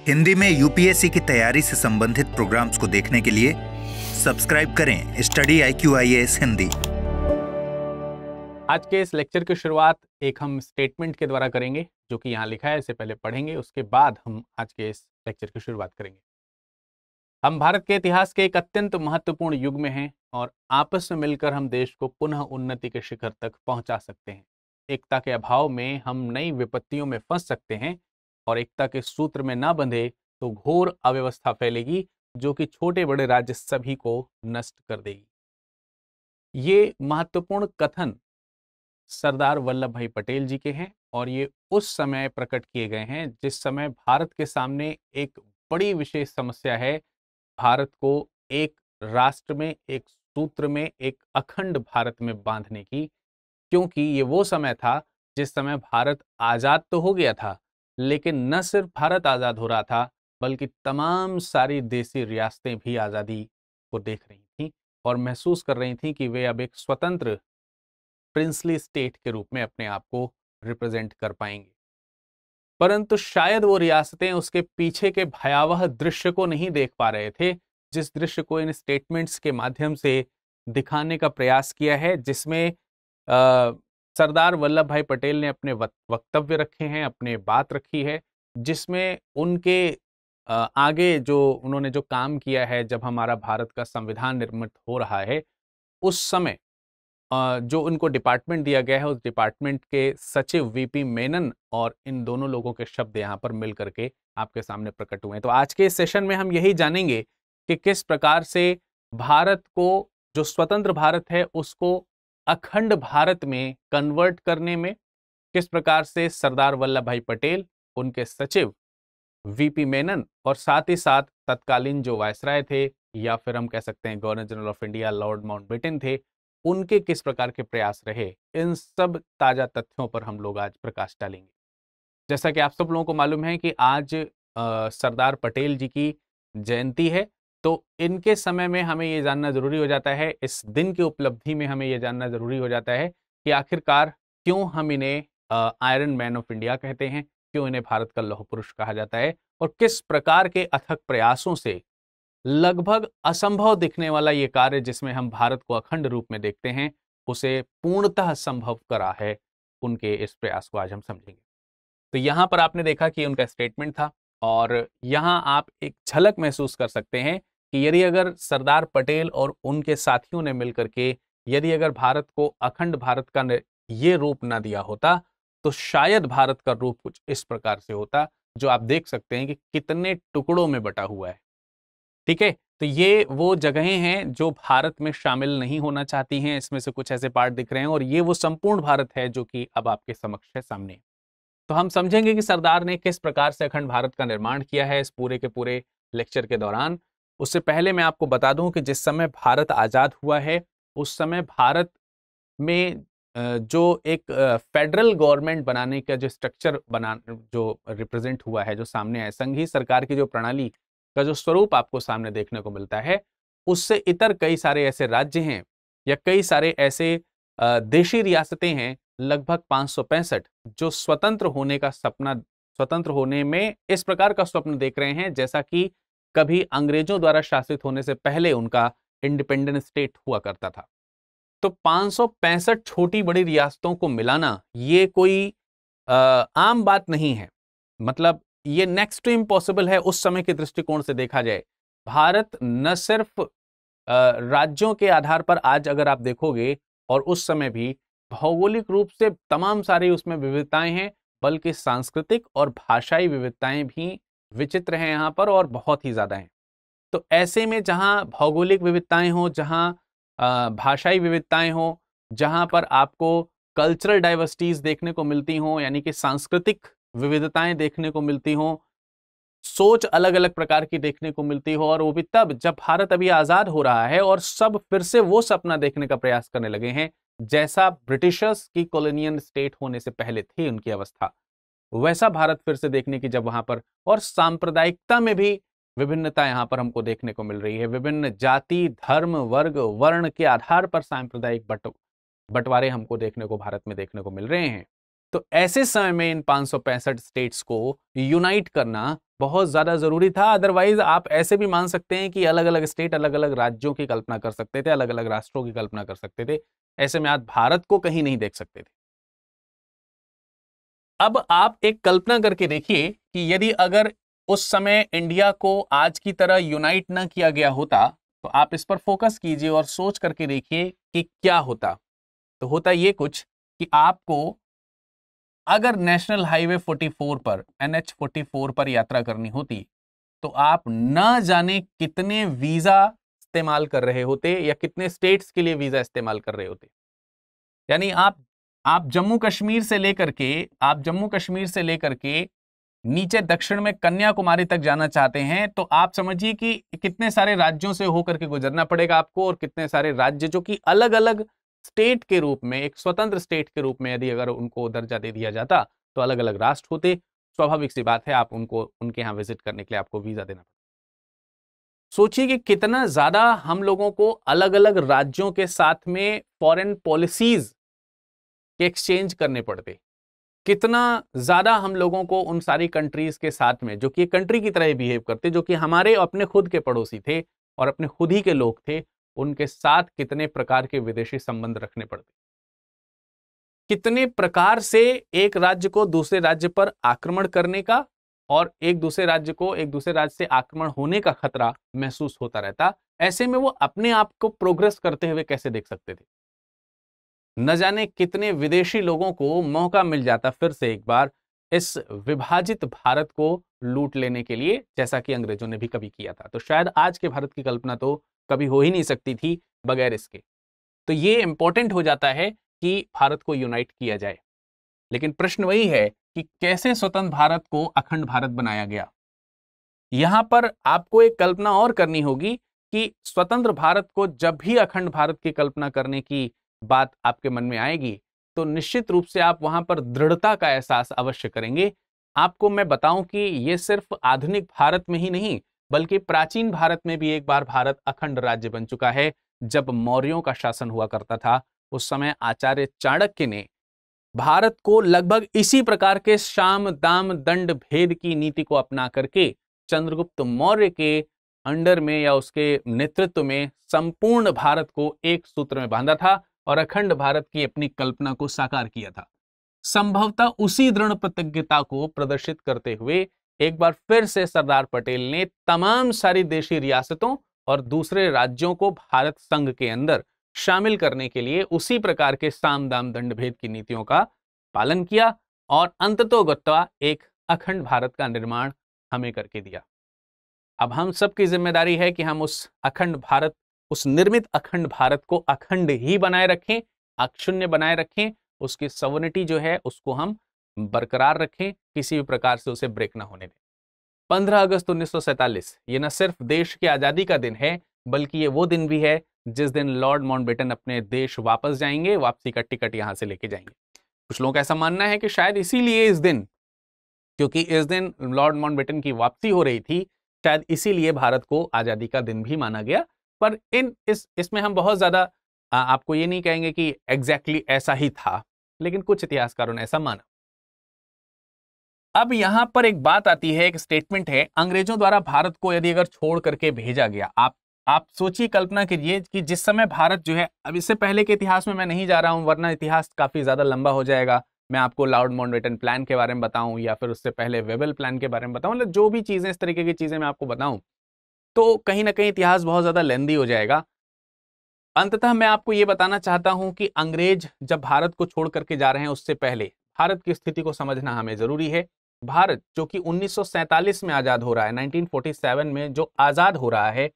हिंदी में यूपीएससी की तैयारी से संबंधित प्रोग्राम्स को देखने के लिए सब्सक्राइब करें स्टडी IQ IAS हिंदी। आज के इस लेक्चर की शुरुआत एक हम स्टेटमेंट के द्वारा करेंगे जो कि यहाँ लिखा है, इसे पहले पढ़ेंगे, उसके बाद हम आज के इस लेक्चर की शुरुआत करेंगे। हम भारत के इतिहास के एक अत्यंत महत्वपूर्ण युग में हैं और आपस में मिलकर हम देश को पुनः उन्नति के शिखर तक पहुंचा सकते हैं। एकता के अभाव में हम नई विपत्तियों में फंस सकते हैं और एकता के सूत्र में ना बंधे तो घोर अव्यवस्था फैलेगी जो कि छोटे बड़े राज्य सभी को नष्ट कर देगी। ये महत्वपूर्ण कथन सरदार वल्लभ भाई पटेल जी के हैं और ये उस समय प्रकट किए गए हैं जिस समय भारत के सामने एक बड़ी विशेष समस्या है, भारत को एक राष्ट्र में, एक सूत्र में, एक अखंड भारत में बांधने की। क्योंकि ये वो समय था जिस समय भारत आजाद तो हो गया था, लेकिन न सिर्फ भारत आजाद हो रहा था बल्कि तमाम सारी देसी रियासतें भी आजादी को देख रही थीं और महसूस कर रही थीं कि वे अब एक स्वतंत्र प्रिंसली स्टेट के रूप में अपने आप को रिप्रेजेंट कर पाएंगे। परंतु शायद वो रियासतें उसके पीछे के भयावह दृश्य को नहीं देख पा रहे थे, जिस दृश्य को इन स्टेटमेंट्स के माध्यम से दिखाने का प्रयास किया है, जिसमें सरदार वल्लभ भाई पटेल ने अपने वक्तव्य रखे हैं, अपने बात रखी है, जिसमें उनके आगे जो उन्होंने जो काम किया है, जब हमारा भारत का संविधान निर्मित हो रहा है उस समय जो उनको डिपार्टमेंट दिया गया है, उस डिपार्टमेंट के सचिव वीपी मेनन और इन दोनों लोगों के शब्द यहाँ पर मिल करके आपके सामने प्रकट हुए हैं। तो आज के इस सेशन में हम यही जानेंगे कि किस प्रकार से भारत को, जो स्वतंत्र भारत है, उसको अखंड भारत में कन्वर्ट करने में किस प्रकार से सरदार वल्लभ भाई पटेल, उनके सचिव वीपी मेनन और साथ ही साथ तत्कालीन जो वायसराय थे या फिर हम कह सकते हैं governor general of India Lord Mountbatten थे, उनके किस प्रकार के प्रयास रहे, इन सब ताजा तथ्यों पर हम लोग आज प्रकाश डालेंगे। जैसा कि आप सब लोगों को मालूम है कि आज सरदार पटेल जी की जयंती है, तो इनके समय में हमें ये जानना जरूरी हो जाता है, इस दिन की उपलब्धि में हमें ये जानना जरूरी हो जाता है कि आखिरकार क्यों हम इन्हें आयरन मैन ऑफ इंडिया कहते हैं, क्यों इन्हें भारत का लौह पुरुष कहा जाता है और किस प्रकार के अथक प्रयासों से लगभग असंभव दिखने वाला ये कार्य, जिसमें हम भारत को अखंड रूप में देखते हैं, उसे पूर्णतः संभव करा है। उनके इस प्रयास को आज हम समझेंगे। तो यहां पर आपने देखा कि उनका स्टेटमेंट था और यहां आप एक झलक महसूस कर सकते हैं कि यदि अगर सरदार पटेल और उनके साथियों ने मिलकर के यदि अगर भारत को अखंड भारत का ये रूप ना दिया होता तो शायद भारत का रूप कुछ इस प्रकार से होता, जो आप देख सकते हैं कि कितने टुकड़ों में बटा हुआ है। ठीक है, तो ये वो जगहें हैं जो भारत में शामिल नहीं होना चाहती हैं, इसमें से कुछ ऐसे पार्ट दिख रहे हैं और ये वो संपूर्ण भारत है जो कि अब आपके समक्ष है सामने। तो हम समझेंगे कि सरदार ने किस प्रकार से अखंड भारत का निर्माण किया है इस पूरे के पूरे लेक्चर के दौरान। उससे पहले मैं आपको बता दूं कि जिस समय भारत आजाद हुआ है उस समय भारत में जो एक फेडरल गवर्नमेंट बनाने का जो स्ट्रक्चर जो रिप्रेजेंट हुआ है, जो सामने है, संघीय सरकार की जो प्रणाली का जो स्वरूप आपको सामने देखने को मिलता है, उससे इतर कई सारे ऐसे राज्य हैं या कई सारे ऐसे देशी रियासतें हैं, लगभग 565, जो स्वतंत्र होने का सपना, स्वतंत्र होने में इस प्रकार का स्वप्न देख रहे हैं जैसा कि कभी अंग्रेजों द्वारा शासित होने से पहले उनका इंडिपेंडेंट स्टेट हुआ करता था। तो 565 छोटी बड़ी रियासतों को मिलाना ये कोई आम बात नहीं है, मतलब ये नेक्स्ट टू इम्पॉसिबल है उस समय के दृष्टिकोण से देखा जाए। भारत न सिर्फ राज्यों के आधार पर आज अगर आप देखोगे और उस समय भी भौगोलिक रूप से तमाम सारी उसमें विविधताएं हैं, बल्कि सांस्कृतिक और भाषाई विविधताएं भी विचित्र हैं यहाँ पर और बहुत ही ज्यादा हैं। तो ऐसे में जहां भौगोलिक विविधताएं हो, जहां भाषाई विविधताएं हो, जहां पर आपको कल्चरल डाइवर्सिटीज देखने को मिलती हो, यानी कि सांस्कृतिक विविधताएं देखने को मिलती हो, सोच अलग अलग प्रकार की देखने को मिलती हो, और वो भी तब जब भारत अभी आजाद हो रहा है और सब फिर से वो सपना देखने का प्रयास करने लगे हैं जैसा ब्रिटिशर्स की कॉलोनियल स्टेट होने से पहले थी उनकी अवस्था, वैसा भारत फिर से देखने की जब वहां पर, और सांप्रदायिकता में भी विभिन्नता यहां पर हमको देखने को मिल रही है। विभिन्न जाति, धर्म, वर्ग, वर्ण के आधार पर सांप्रदायिक बंटवारे हमको देखने को भारत में देखने को मिल रहे हैं। तो ऐसे समय में इन 565 स्टेट्स को यूनाइट करना बहुत ज्यादा जरूरी था। अदरवाइज आप ऐसे भी मान सकते हैं कि अलग अलग स्टेट अलग अलग राज्यों की कल्पना कर सकते थे, अलग अलग राष्ट्रों की कल्पना कर सकते थे। ऐसे में आप भारत को कहीं नहीं देख सकते थे। अब आप एक कल्पना करके देखिए कि यदि अगर उस समय इंडिया को आज की तरह यूनाइट ना किया गया होता, तो आप इस पर फोकस कीजिए और सोच करके देखिए कि क्या होता। तो होता ये कुछ कि आपको अगर नेशनल हाईवे 44 पर NH 44 पर यात्रा करनी होती, तो आप न जाने कितने वीजा इस्तेमाल कर रहे होते या कितने स्टेट्स के लिए वीजा इस्तेमाल कर रहे होते। यानी आप जम्मू कश्मीर से लेकर के नीचे दक्षिण में कन्याकुमारी तक जाना चाहते हैं, तो आप समझिए कि कितने सारे राज्यों से होकर के गुजरना पड़ेगा आपको, और कितने सारे राज्य जो कि अलग अलग स्टेट के रूप में, एक स्वतंत्र स्टेट के रूप में यदि अगर उनको दर्जा दे दिया जाता तो अलग अलग राष्ट्र होते। स्वाभाविक सी बात है, आप उनके यहाँ विजिट करने के लिए आपको वीजा देना पड़ता। सोचिए कि कितना ज्यादा हम लोगों को अलग अलग राज्यों के साथ में फॉरेन पॉलिसीज के एक्सचेंज करने पड़ते, कितना ज्यादा हम लोगों को उन सारी कंट्रीज के साथ में, जो कि एक कंट्री की तरह बिहेव करते, जो कि हमारे अपने खुद के पड़ोसी थे और अपने खुद ही के लोग थे, उनके साथ कितने प्रकार के विदेशी संबंध रखने पड़ते, कितने प्रकार से एक राज्य को दूसरे राज्य पर आक्रमण करने का और एक दूसरे राज्य से आक्रमण होने का खतरा महसूस होता रहता। ऐसे में वो अपने आप को प्रोग्रेस करते हुए कैसे देख सकते थे। न जाने कितने विदेशी लोगों को मौका मिल जाता फिर से एक बार इस विभाजित भारत को लूट लेने के लिए, जैसा कि अंग्रेजों ने भी कभी किया था। तो शायद आज के भारत की कल्पना तो कभी हो ही नहीं सकती थी बगैर इसके। तो ये इंपॉर्टेंट हो जाता है कि भारत को यूनाइट किया जाए। लेकिन प्रश्न वही है कि कैसे स्वतंत्र भारत को अखंड भारत बनाया गया। यहां पर आपको एक कल्पना और करनी होगी कि स्वतंत्र भारत को जब भी अखंड भारत की कल्पना करने की बात आपके मन में आएगी, तो निश्चित रूप से आप वहां पर दृढ़ता का एहसास अवश्य करेंगे। आपको मैं बताऊं कि यह सिर्फ आधुनिक भारत में ही नहीं, बल्कि प्राचीन भारत में भी एक बार भारत अखंड राज्य बन चुका है। जब मौर्यों का शासन हुआ करता था, उस समय आचार्य चाणक्य ने भारत को लगभग इसी प्रकार के साम दाम दंड भेद की नीति को अपना करके चंद्रगुप्त मौर्य के अंडर में या उसके नेतृत्व में संपूर्ण भारत को एक सूत्र में बांधा था और अखंड भारत की अपनी कल्पना को साकार किया था। संभवतः उसी दृढ़ प्रतिज्ञता को प्रदर्शित करते हुए एक बार फिर से सरदार पटेल ने तमाम सारी देशी रियासतों और दूसरे राज्यों को भारत संघ के अंदर शामिल करने के लिए उसी प्रकार के साम दाम दंड भेद की नीतियों का पालन किया और अंततोगत्वा एक अखंड भारत का निर्माण हमें करके दिया। अब हम सबकी जिम्मेदारी है कि हम उस निर्मित अखंड भारत को अखंड ही बनाए रखें, अक्षुण्य बनाए रखें। उसकी सॉवरेनिटी जो है उसको हम बरकरार रखें, किसी भी प्रकार से उसे ब्रेक ना होने दें। 15 अगस्त 1947 ये न सिर्फ देश की आजादी का दिन है, बल्कि ये वो दिन भी है जिस दिन लॉर्ड माउंटबेटन अपने देश वापस जाएंगे, वापसी का टिकट यहां से लेके जाएंगे। कुछ लोगों का ऐसा मानना है कि शायद इसीलिए इस दिन, क्योंकि इस दिन लॉर्ड माउंटबेटन की वापसी हो रही थी, शायद इसीलिए भारत को आजादी का दिन भी माना गया। पर इसमें हम बहुत ज्यादा आपको ये नहीं कहेंगे कि एग्जैक्टली ऐसा ही था, लेकिन कुछ इतिहासकारों ने ऐसा माना। अब यहां पर एक बात आती है, एक स्टेटमेंट है, अंग्रेजों द्वारा भारत को यदि अगर छोड़ करके भेजा गया, आप सोचिए, कल्पना कीजिए कि जिस समय भारत जो है, अब इससे पहले के इतिहास में मैं नहीं जा रहा हूं वरना इतिहास काफी ज्यादा लंबा हो जाएगा। मैं आपको लॉर्ड माउंटबेटन प्लान के बारे में बताऊं या फिर उससे पहले वेबल प्लान के बारे में बताऊं, मतलब जो भी चीजें, इस तरीके की चीजें मैं आपको बताऊं तो कहीं ना कहीं इतिहास बहुत ज्यादा लेंदी हो जाएगा। अंततः मैं आपको यह बताना चाहता हूं कि अंग्रेज जब भारत को छोड़ करके जा रहे हैं, उससे पहले भारत की स्थिति को समझना हमें जरूरी है। भारत जो कि 1947 में आजाद हो रहा है, 1947 में जो आजाद हो रहा है,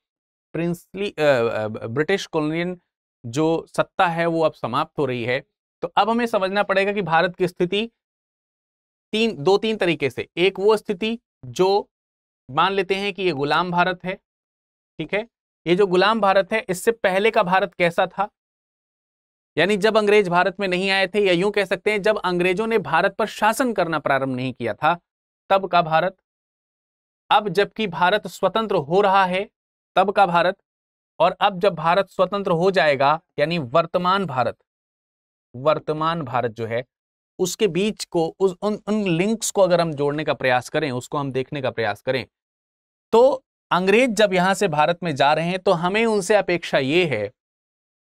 प्रिंसली ब्रिटिश कॉलोनियल जो सत्ता है वो अब समाप्त हो रही है। तो अब हमें समझना पड़ेगा कि भारत की स्थिति दो तीन तरीके से, एक वो स्थिति जो मान लेते हैं कि ये गुलाम भारत है, ठीक है। ये जो गुलाम भारत है, इससे पहले का भारत कैसा था, यानी जब अंग्रेज भारत में नहीं आए थे, या यूं कह सकते हैं जब अंग्रेजों ने भारत पर शासन करना प्रारंभ नहीं किया था, तब का भारत। अब जबकि भारत स्वतंत्र हो रहा है, तब का भारत। और अब जब भारत स्वतंत्र हो जाएगा, यानी वर्तमान भारत जो है, उसके बीच को उन लिंक्स को अगर हम जोड़ने का प्रयास करें, उसको हम देखने का प्रयास करें, तो अंग्रेज जब यहां से भारत में जा रहे हैं तो हमें उनसे अपेक्षा ये है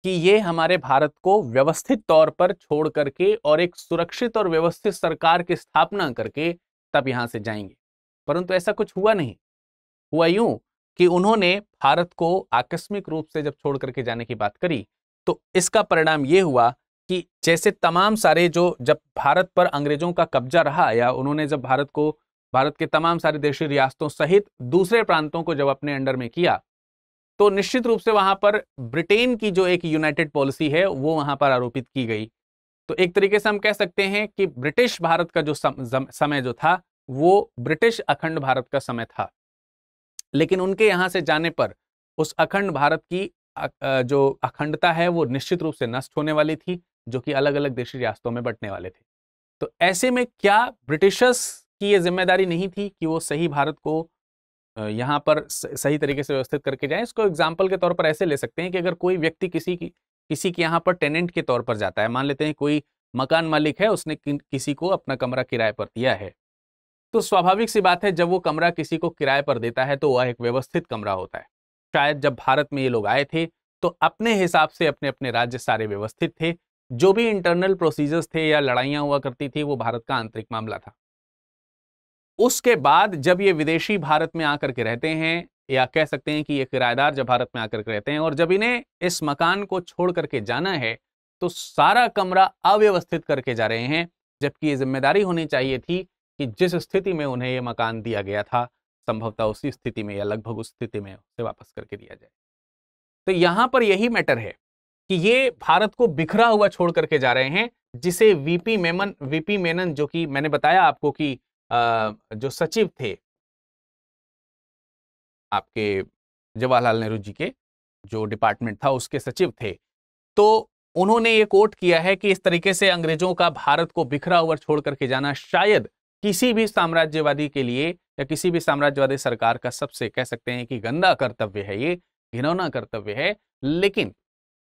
कि ये हमारे भारत को व्यवस्थित तौर पर छोड़ करके और एक सुरक्षित और व्यवस्थित सरकार की स्थापना करके तब यहां से जाएंगे। परंतु ऐसा कुछ हुआ नहीं। हुआ यूं कि उन्होंने भारत को आकस्मिक रूप से जब छोड़ करके जाने की बात करी तो इसका परिणाम यह हुआ कि जैसे तमाम सारे जब भारत पर अंग्रेजों का कब्जा रहा, या उन्होंने जब भारत के तमाम सारे देशी रियासतों सहित दूसरे प्रांतों को जब अपने अंडर में किया, तो निश्चित रूप से वहां पर ब्रिटेन की जो एक यूनाइटेड पॉलिसी है वो वहां पर आरोपित की गई। तो एक तरीके से हम कह सकते हैं कि ब्रिटिश भारत का जो समय जो था वो ब्रिटिश अखंड भारत का समय था। लेकिन उनके यहां से जाने पर उस अखंड भारत की जो अखंडता है वो निश्चित रूप से नष्ट होने वाली थी, जो कि अलग अलग देशी रियासतों में बंटने वाले थे। तो ऐसे में क्या ब्रिटिशर्स की ये जिम्मेदारी नहीं थी कि वो सही भारत को यहाँ पर सही तरीके से व्यवस्थित करके जाए? इसको एग्जाम्पल के तौर पर ऐसे ले सकते हैं कि अगर कोई व्यक्ति किसी के यहाँ पर टेनेंट के तौर पर जाता है, मान लेते हैं कोई मकान मालिक है, उसने किसी को अपना कमरा किराए पर दिया है, तो स्वाभाविक सी बात है जब वो कमरा किसी को किराए पर देता है तो वह एक व्यवस्थित कमरा होता है। शायद जब भारत में ये लोग आए थे तो अपने हिसाब से अपने अपने राज्य सारे व्यवस्थित थे, जो भी इंटरनल प्रोसीजर्स थे या लड़ाइयां हुआ करती थी वो भारत का आंतरिक मामला था। उसके बाद जब ये विदेशी भारत में आकर के रहते हैं, या कह सकते हैं कि ये किराएदार जब भारत में आकर के रहते हैं और जब इन्हें इस मकान को छोड़ करके जाना है तो सारा कमरा अव्यवस्थित करके जा रहे हैं, जबकि ये जिम्मेदारी होनी चाहिए थी कि जिस स्थिति में उन्हें ये मकान दिया गया था संभवतः उसी स्थिति में या लगभग उस स्थिति में उसे वापस करके दिया जाए। तो यहां पर यही मैटर है कि ये भारत को बिखरा हुआ छोड़ करके जा रहे हैं, जिसे वीपी मेनन, जो कि मैंने बताया आपको कि जो सचिव थे आपके जवाहरलाल नेहरू जी के जो डिपार्टमेंट था उसके सचिव थे, तो उन्होंने ये कोट किया है कि इस तरीके से अंग्रेजों का भारत को बिखरा हुआ छोड़ करके जाना शायद किसी भी साम्राज्यवादी के लिए या किसी भी साम्राज्यवादी सरकार का सबसे कह सकते हैं कि गंदा कर्तव्य है, ये घिनौना कर्तव्य है। लेकिन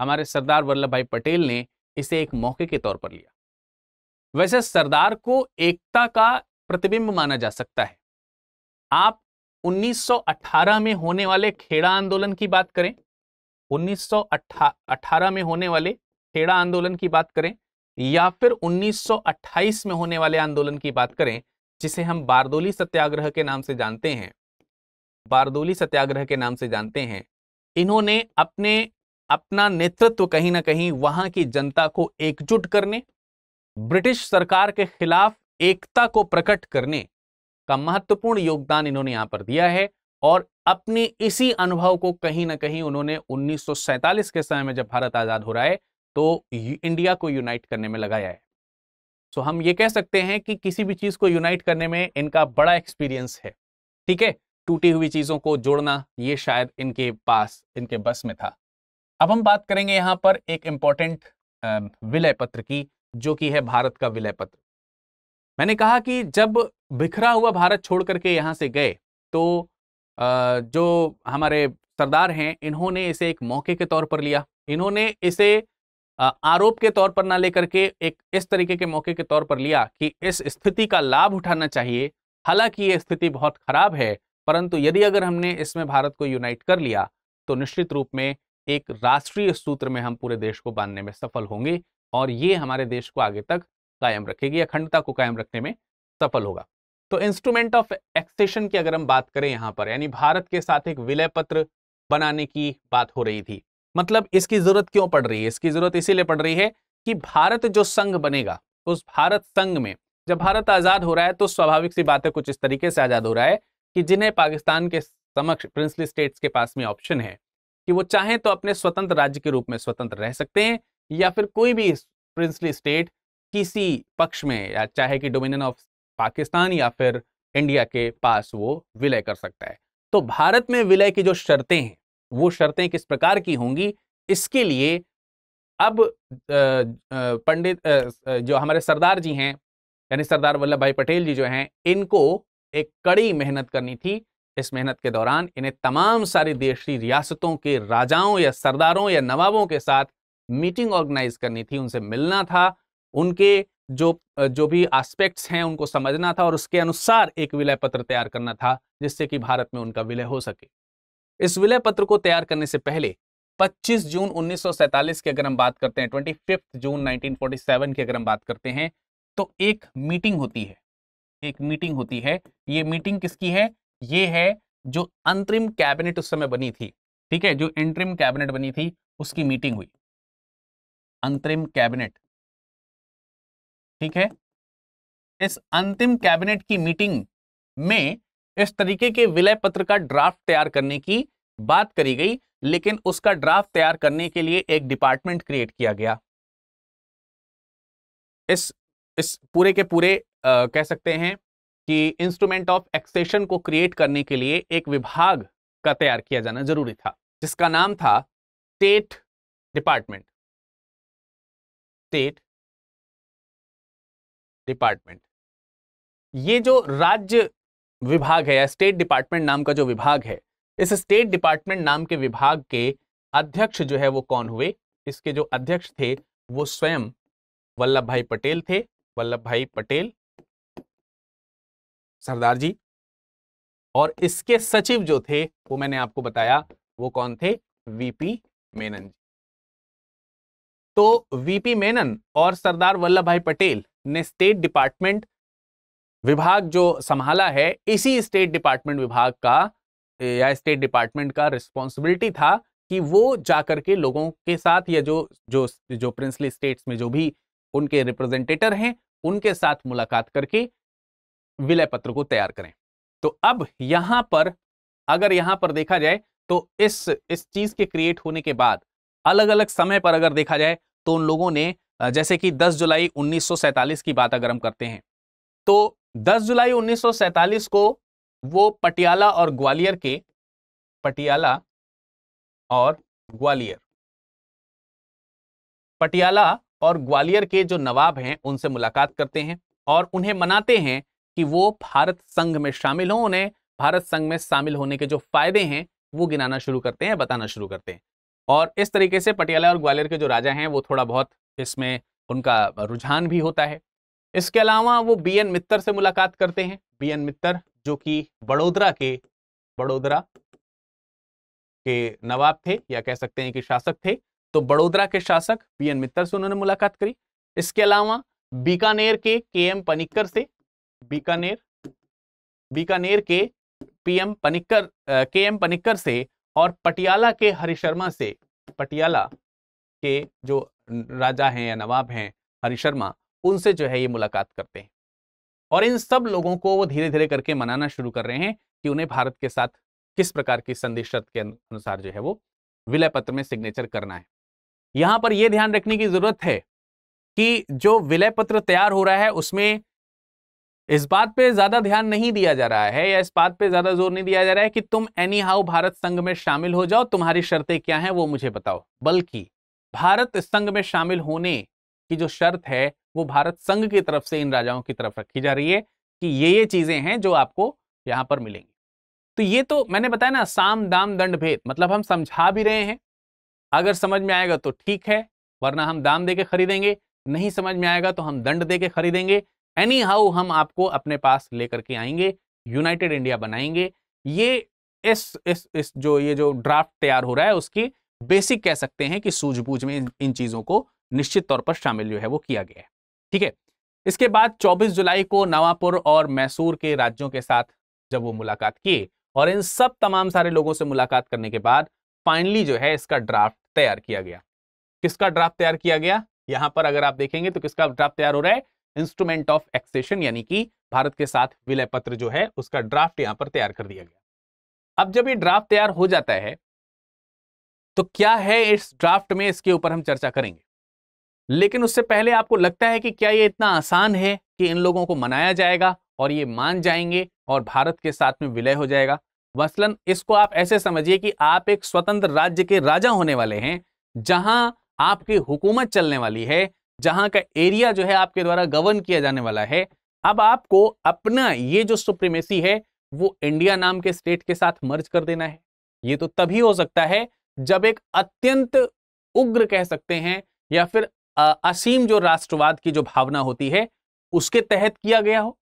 हमारे सरदार वल्लभ भाई पटेल ने इसे एक मौके के तौर पर लिया। वैसे सरदार को एकता का प्रतिबिंब माना जा सकता है। आप 1918 में होने वाले खेड़ा आंदोलन की बात करें, 1918 में होने वाले खेड़ा आंदोलन की बात करें, या फिर 1928 में होने वाले आंदोलन की बात करें जिसे हम बारदोली सत्याग्रह के नाम से जानते हैं, बारदोली सत्याग्रह के नाम से जानते हैं। इन्होंने अपना नेतृत्व कहीं ना कहीं वहां की जनता को एकजुट करने, ब्रिटिश सरकार के खिलाफ एकता को प्रकट करने का महत्वपूर्ण योगदान इन्होंने यहां पर दिया है। और अपने इसी अनुभव को कहीं ना कहीं उन्होंने 1947 के समय में जब भारत आजाद हो रहा है तो इंडिया को यूनाइट करने में लगाया है। सो हम ये कह सकते हैं कि किसी भी चीज को यूनाइट करने में इनका बड़ा एक्सपीरियंस है। ठीक है, टूटी हुई चीजों को जोड़ना ये शायद इनके बस में था। अब हम बात करेंगे यहां पर एक इंपॉर्टेंट विलय पत्र की, जो कि है भारत का विलय पत्र। मैंने कहा कि जब बिखरा हुआ भारत छोड़ करके यहां से गए तो जो हमारे सरदार हैं इन्होंने इसे एक मौके के तौर पर लिया। इन्होंने इसे आरोप के तौर पर ना लेकर के एक इस तरीके के मौके के तौर पर लिया कि इस स्थिति का लाभ उठाना चाहिए। हालांकि ये स्थिति बहुत खराब है, परंतु यदि अगर हमने इसमें भारत को यूनाइट कर लिया तो निश्चित रूप में एक राष्ट्रीय सूत्र में हम पूरे देश को बांधने में सफल होंगे और ये हमारे देश को आगे तक कायम रखेगी, अखंडता को कायम रखने में सफल होगा। तो इंस्ट्रूमेंट ऑफ एक्सेशन की अगर हम बात करें यहां पर, यानी भारत के साथ एक विलय पत्र बनाने की बात हो रही थी। मतलब इसकी जरूरत क्यों पड़ रही है? इसकी जरूरत इसीलिए पड़ रही है कि भारत जो संघ बनेगा, उस भारत संघ में जब भारत आजाद हो रहा है तो स्वाभाविक सी बात है कुछ इस तरीके से आजाद हो रहा है कि जिन्हें पाकिस्तान के समक्ष प्रिंसली स्टेट्स के पास में ऑप्शन है कि वो चाहें तो अपने स्वतंत्र राज्य के रूप में स्वतंत्र रह सकते हैं, या फिर कोई भी प्रिंसली स्टेट किसी पक्ष में, या चाहे कि डोमिनियन ऑफ पाकिस्तान या फिर इंडिया के पास वो विलय कर सकता है। तो भारत में विलय की जो शर्तें हैं वो शर्तें किस प्रकार की होंगी, इसके लिए अब पंडित जो हमारे सरदार जी हैं यानी सरदार वल्लभ भाई पटेल जी जो हैं, इनको एक कड़ी मेहनत करनी थी। इस मेहनत के दौरान इन्हें तमाम सारी देशी रियासतों के राजाओं या सरदारों या नवाबों के साथ मीटिंग ऑर्गेनाइज करनी थी, उनसे मिलना था उनके जो भी एस्पेक्ट्स हैं उनको समझना था और उसके अनुसार एक विलय पत्र तैयार करना था जिससे कि भारत में उनका विलय हो सके। इस विलय पत्र को तैयार करने से पहले 25 जून 1947 की अगर हम बात करते हैं, 25 जून 1947 की अगर हम बात करते हैं, तो एक मीटिंग होती है, एक मीटिंग होती है। ये मीटिंग किसकी है? ये है जो अंतरिम कैबिनेट उस समय बनी थी, ठीक है, जो इंटरिम कैबिनेट बनी थी उसकी मीटिंग हुई, अंतरिम कैबिनेट, ठीक है। इस अंतिम कैबिनेट की मीटिंग में इस तरीके के विलय पत्र का ड्राफ्ट तैयार करने की बात करी गई, लेकिन उसका ड्राफ्ट तैयार करने के लिए एक डिपार्टमेंट क्रिएट किया गया। इस पूरे के पूरे कह सकते हैं कि इंस्ट्रूमेंट ऑफ एक्सेशन को क्रिएट करने के लिए एक विभाग का तैयार किया जाना जरूरी था, जिसका नाम था स्टेट डिपार्टमेंट, स्टेट डिपार्टमेंट। ये जो राज्य विभाग है या स्टेट डिपार्टमेंट नाम का जो विभाग है, इस स्टेट डिपार्टमेंट नाम के विभाग के अध्यक्ष जो है वो कौन हुए? इसके जो अध्यक्ष थे वो स्वयं वल्लभ भाई पटेल थे, वल्लभ भाई पटेल सरदार जी। और इसके सचिव जो थे वो मैंने आपको बताया वो कौन थे? वीपी मेनन जी। तो वीपी मेनन और सरदार वल्लभ भाई पटेल ने स्टेट डिपार्टमेंट विभाग जो संभाला है, इसी स्टेट डिपार्टमेंट विभाग का या स्टेट डिपार्टमेंट का रिस्पॉन्सिबिलिटी था कि वो जाकर के लोगों के साथ या जो प्रिंसली स्टेट्स में जो भी उनके रिप्रेजेंटेटर हैं उनके साथ मुलाकात करके विलय पत्र को तैयार करें। तो अब यहां पर अगर यहां पर देखा जाए तो इस चीज के क्रिएट होने के बाद अलग अलग समय पर अगर देखा जाए तो उन लोगों ने, जैसे कि 10 जुलाई 1947 की बात अगर हम करते हैं, तो 10 जुलाई 1947 को वो पटियाला और ग्वालियर के, पटियाला और ग्वालियर के जो नवाब हैं उनसे मुलाकात करते हैं और उन्हें मनाते हैं कि वो भारत संघ में शामिल हों। उन्हें भारत संघ में शामिल होने के जो फायदे हैं वो गिनाना शुरू करते हैं, बताना शुरू करते हैं। और इस तरीके से पटियाला और ग्वालियर के जो राजा हैं वो थोड़ा बहुत इसमें उनका रुझान भी होता है। इसके अलावा वो बीएन मित्तर से मुलाकात करते हैं। बीएन मित्तर जो कि बड़ौदा के नवाब थे या कह सकते हैं कि शासक थे, तो बड़ौदा के शासक बीएन मित्तर से उन्होंने मुलाकात करी। इसके अलावा बीकानेर के केएम पनिक्कर से, बीकानेर के केएम पनिक्कर से और पटियाला के हरिशर्मा से, पटियाला के जो राजा हैं या नवाब हैं हरिशर्मा, उनसे जो है ये मुलाकात करते हैं। और इन सब लोगों को वो धीरे धीरे करके मनाना शुरू कर रहे हैं कि उन्हें भारत के साथ किस प्रकार की संधि शर्त के अनुसार जो है वो विलय पत्र में सिग्नेचर करना है। यहां पर यह ध्यान रखने की जरूरत है कि जो विलय पत्र तैयार हो रहा है उसमें इस बात पे ज्यादा ध्यान नहीं दिया जा रहा है या इस बात पे ज्यादा जोर नहीं दिया जा रहा है कि तुम एनी हाउ भारत संघ में शामिल हो जाओ, तुम्हारी शर्तें क्या हैं वो मुझे बताओ, बल्कि भारत संघ में शामिल होने की जो शर्त है वो भारत संघ की तरफ से इन राजाओं की तरफ रखी जा रही है कि ये चीजें हैं जो आपको यहां पर मिलेंगी। तो ये तो मैंने बताया ना, साम दाम दंड भेद, मतलब हम समझा भी रहे हैं, अगर समझ में आएगा तो ठीक है, वरना हम दाम देके खरीदेंगे, नहीं समझ में आएगा तो हम दंड देके खरीदेंगे। एनी हाउ हम आपको अपने पास लेकर के आएंगे, यूनाइटेड इंडिया बनाएंगे। ये इस जो ड्राफ्ट तैयार हो रहा है उसकी बेसिक कह सकते हैं कि सूझबूझ में इन चीजों को निश्चित तौर पर शामिल जो है वो किया गया है, ठीक है। इसके बाद 24 जुलाई को नवापुर और मैसूर के राज्यों के साथ जब वो मुलाकात किए और इन सब तमाम सारे लोगों से मुलाकात करने के बाद फाइनली जो है इसका ड्राफ्ट तैयार किया गया। किसका ड्राफ्ट तैयार किया गया? यहां पर अगर आप देखेंगे तो किसका ड्राफ्ट तैयार हो रहा है? इंस्ट्रूमेंट ऑफ एक्सेशन, यानी कि भारत के साथ विलय पत्र जो है उसका ड्राफ्ट यहां पर तैयार कर दिया गया। अब जब ये ड्राफ्ट तैयार हो जाता है तो क्या है इस ड्राफ्ट में, इसके ऊपर हम चर्चा करेंगे। लेकिन उससे पहले आपको लगता है कि क्या ये इतना आसान है कि इन लोगों को मनाया जाएगा और ये मान जाएंगे और भारत के साथ में विलय हो जाएगा? मसलन इसको आप ऐसे समझिए कि आप एक स्वतंत्र राज्य के राजा होने वाले हैं, जहां आपकी हुकूमत चलने वाली है, जहां का एरिया जो है आपके द्वारा गवर्न किया जाने वाला है। अब आपको अपना ये जो सुप्रीमेसी है वो इंडिया नाम के स्टेट के साथ मर्ज कर देना है। ये तो तभी हो सकता है जब एक अत्यंत उग्र कह सकते हैं या फिर असीम जो राष्ट्रवाद की जो भावना होती है उसके तहत किया गया हो,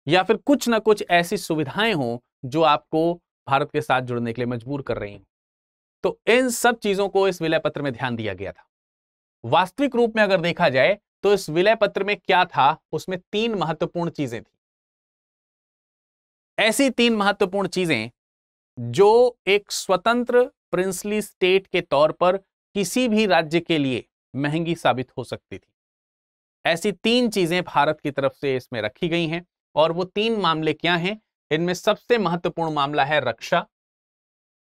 या फिर कुछ ना कुछ ऐसी सुविधाएं हो जो आपको भारत के साथ जुड़ने के लिए मजबूर कर रही हैं। तो इन सब चीजों को इस विलय पत्र में ध्यान दिया गया था। वास्तविक रूप में अगर देखा जाए तो इस विलय पत्र में क्या था, उसमें 3 महत्वपूर्ण चीजें थी। ऐसी 3 महत्वपूर्ण चीजें जो एक स्वतंत्र प्रिंसली स्टेट के तौर पर किसी भी राज्य के लिए महंगी साबित हो सकती थी। ऐसी 3 चीजें भारत की तरफ से इसमें रखी गई हैं, और वो 3 मामले क्या हैं? इनमें सबसे महत्वपूर्ण मामला है रक्षा,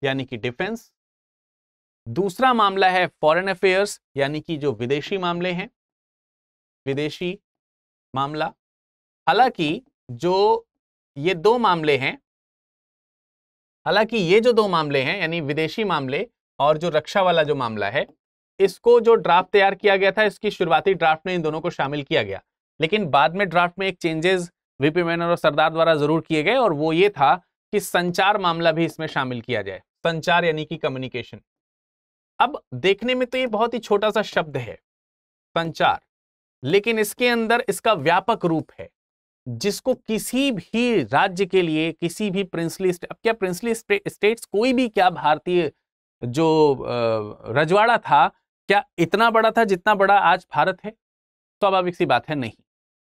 यानी कि डिफेंस। दूसरा मामला है फॉरेन अफेयर्स, यानी कि जो विदेशी मामले हैं, विदेशी मामला। हालांकि जो ये 2 मामले हैं, यानी विदेशी मामले और जो रक्षा वाला जो मामला है, इसको जो ड्राफ्ट तैयार किया गया था, इसकी शुरुआती ड्राफ्ट में इन दोनों को शामिल किया गया, लेकिन बाद में ड्राफ्ट में एक चेंजेस वीपी मेनन और सरदार द्वारा जरूर किए गए, और वो ये था कि संचार मामला भी इसमें शामिल किया जाए। संचार यानी कि कम्युनिकेशन। अब देखने में तो ये बहुत ही छोटा सा शब्द है संचार, लेकिन इसके अंदर इसका व्यापक रूप है, जिसको किसी भी राज्य के लिए, किसी भी प्रिंसली अब क्या प्रिंसली स्टेट्स, कोई भी क्या भारतीय जो रजवाड़ा था, क्या इतना बड़ा था जितना बड़ा आज भारत है? स्वाभाविक सी बात है, नहीं।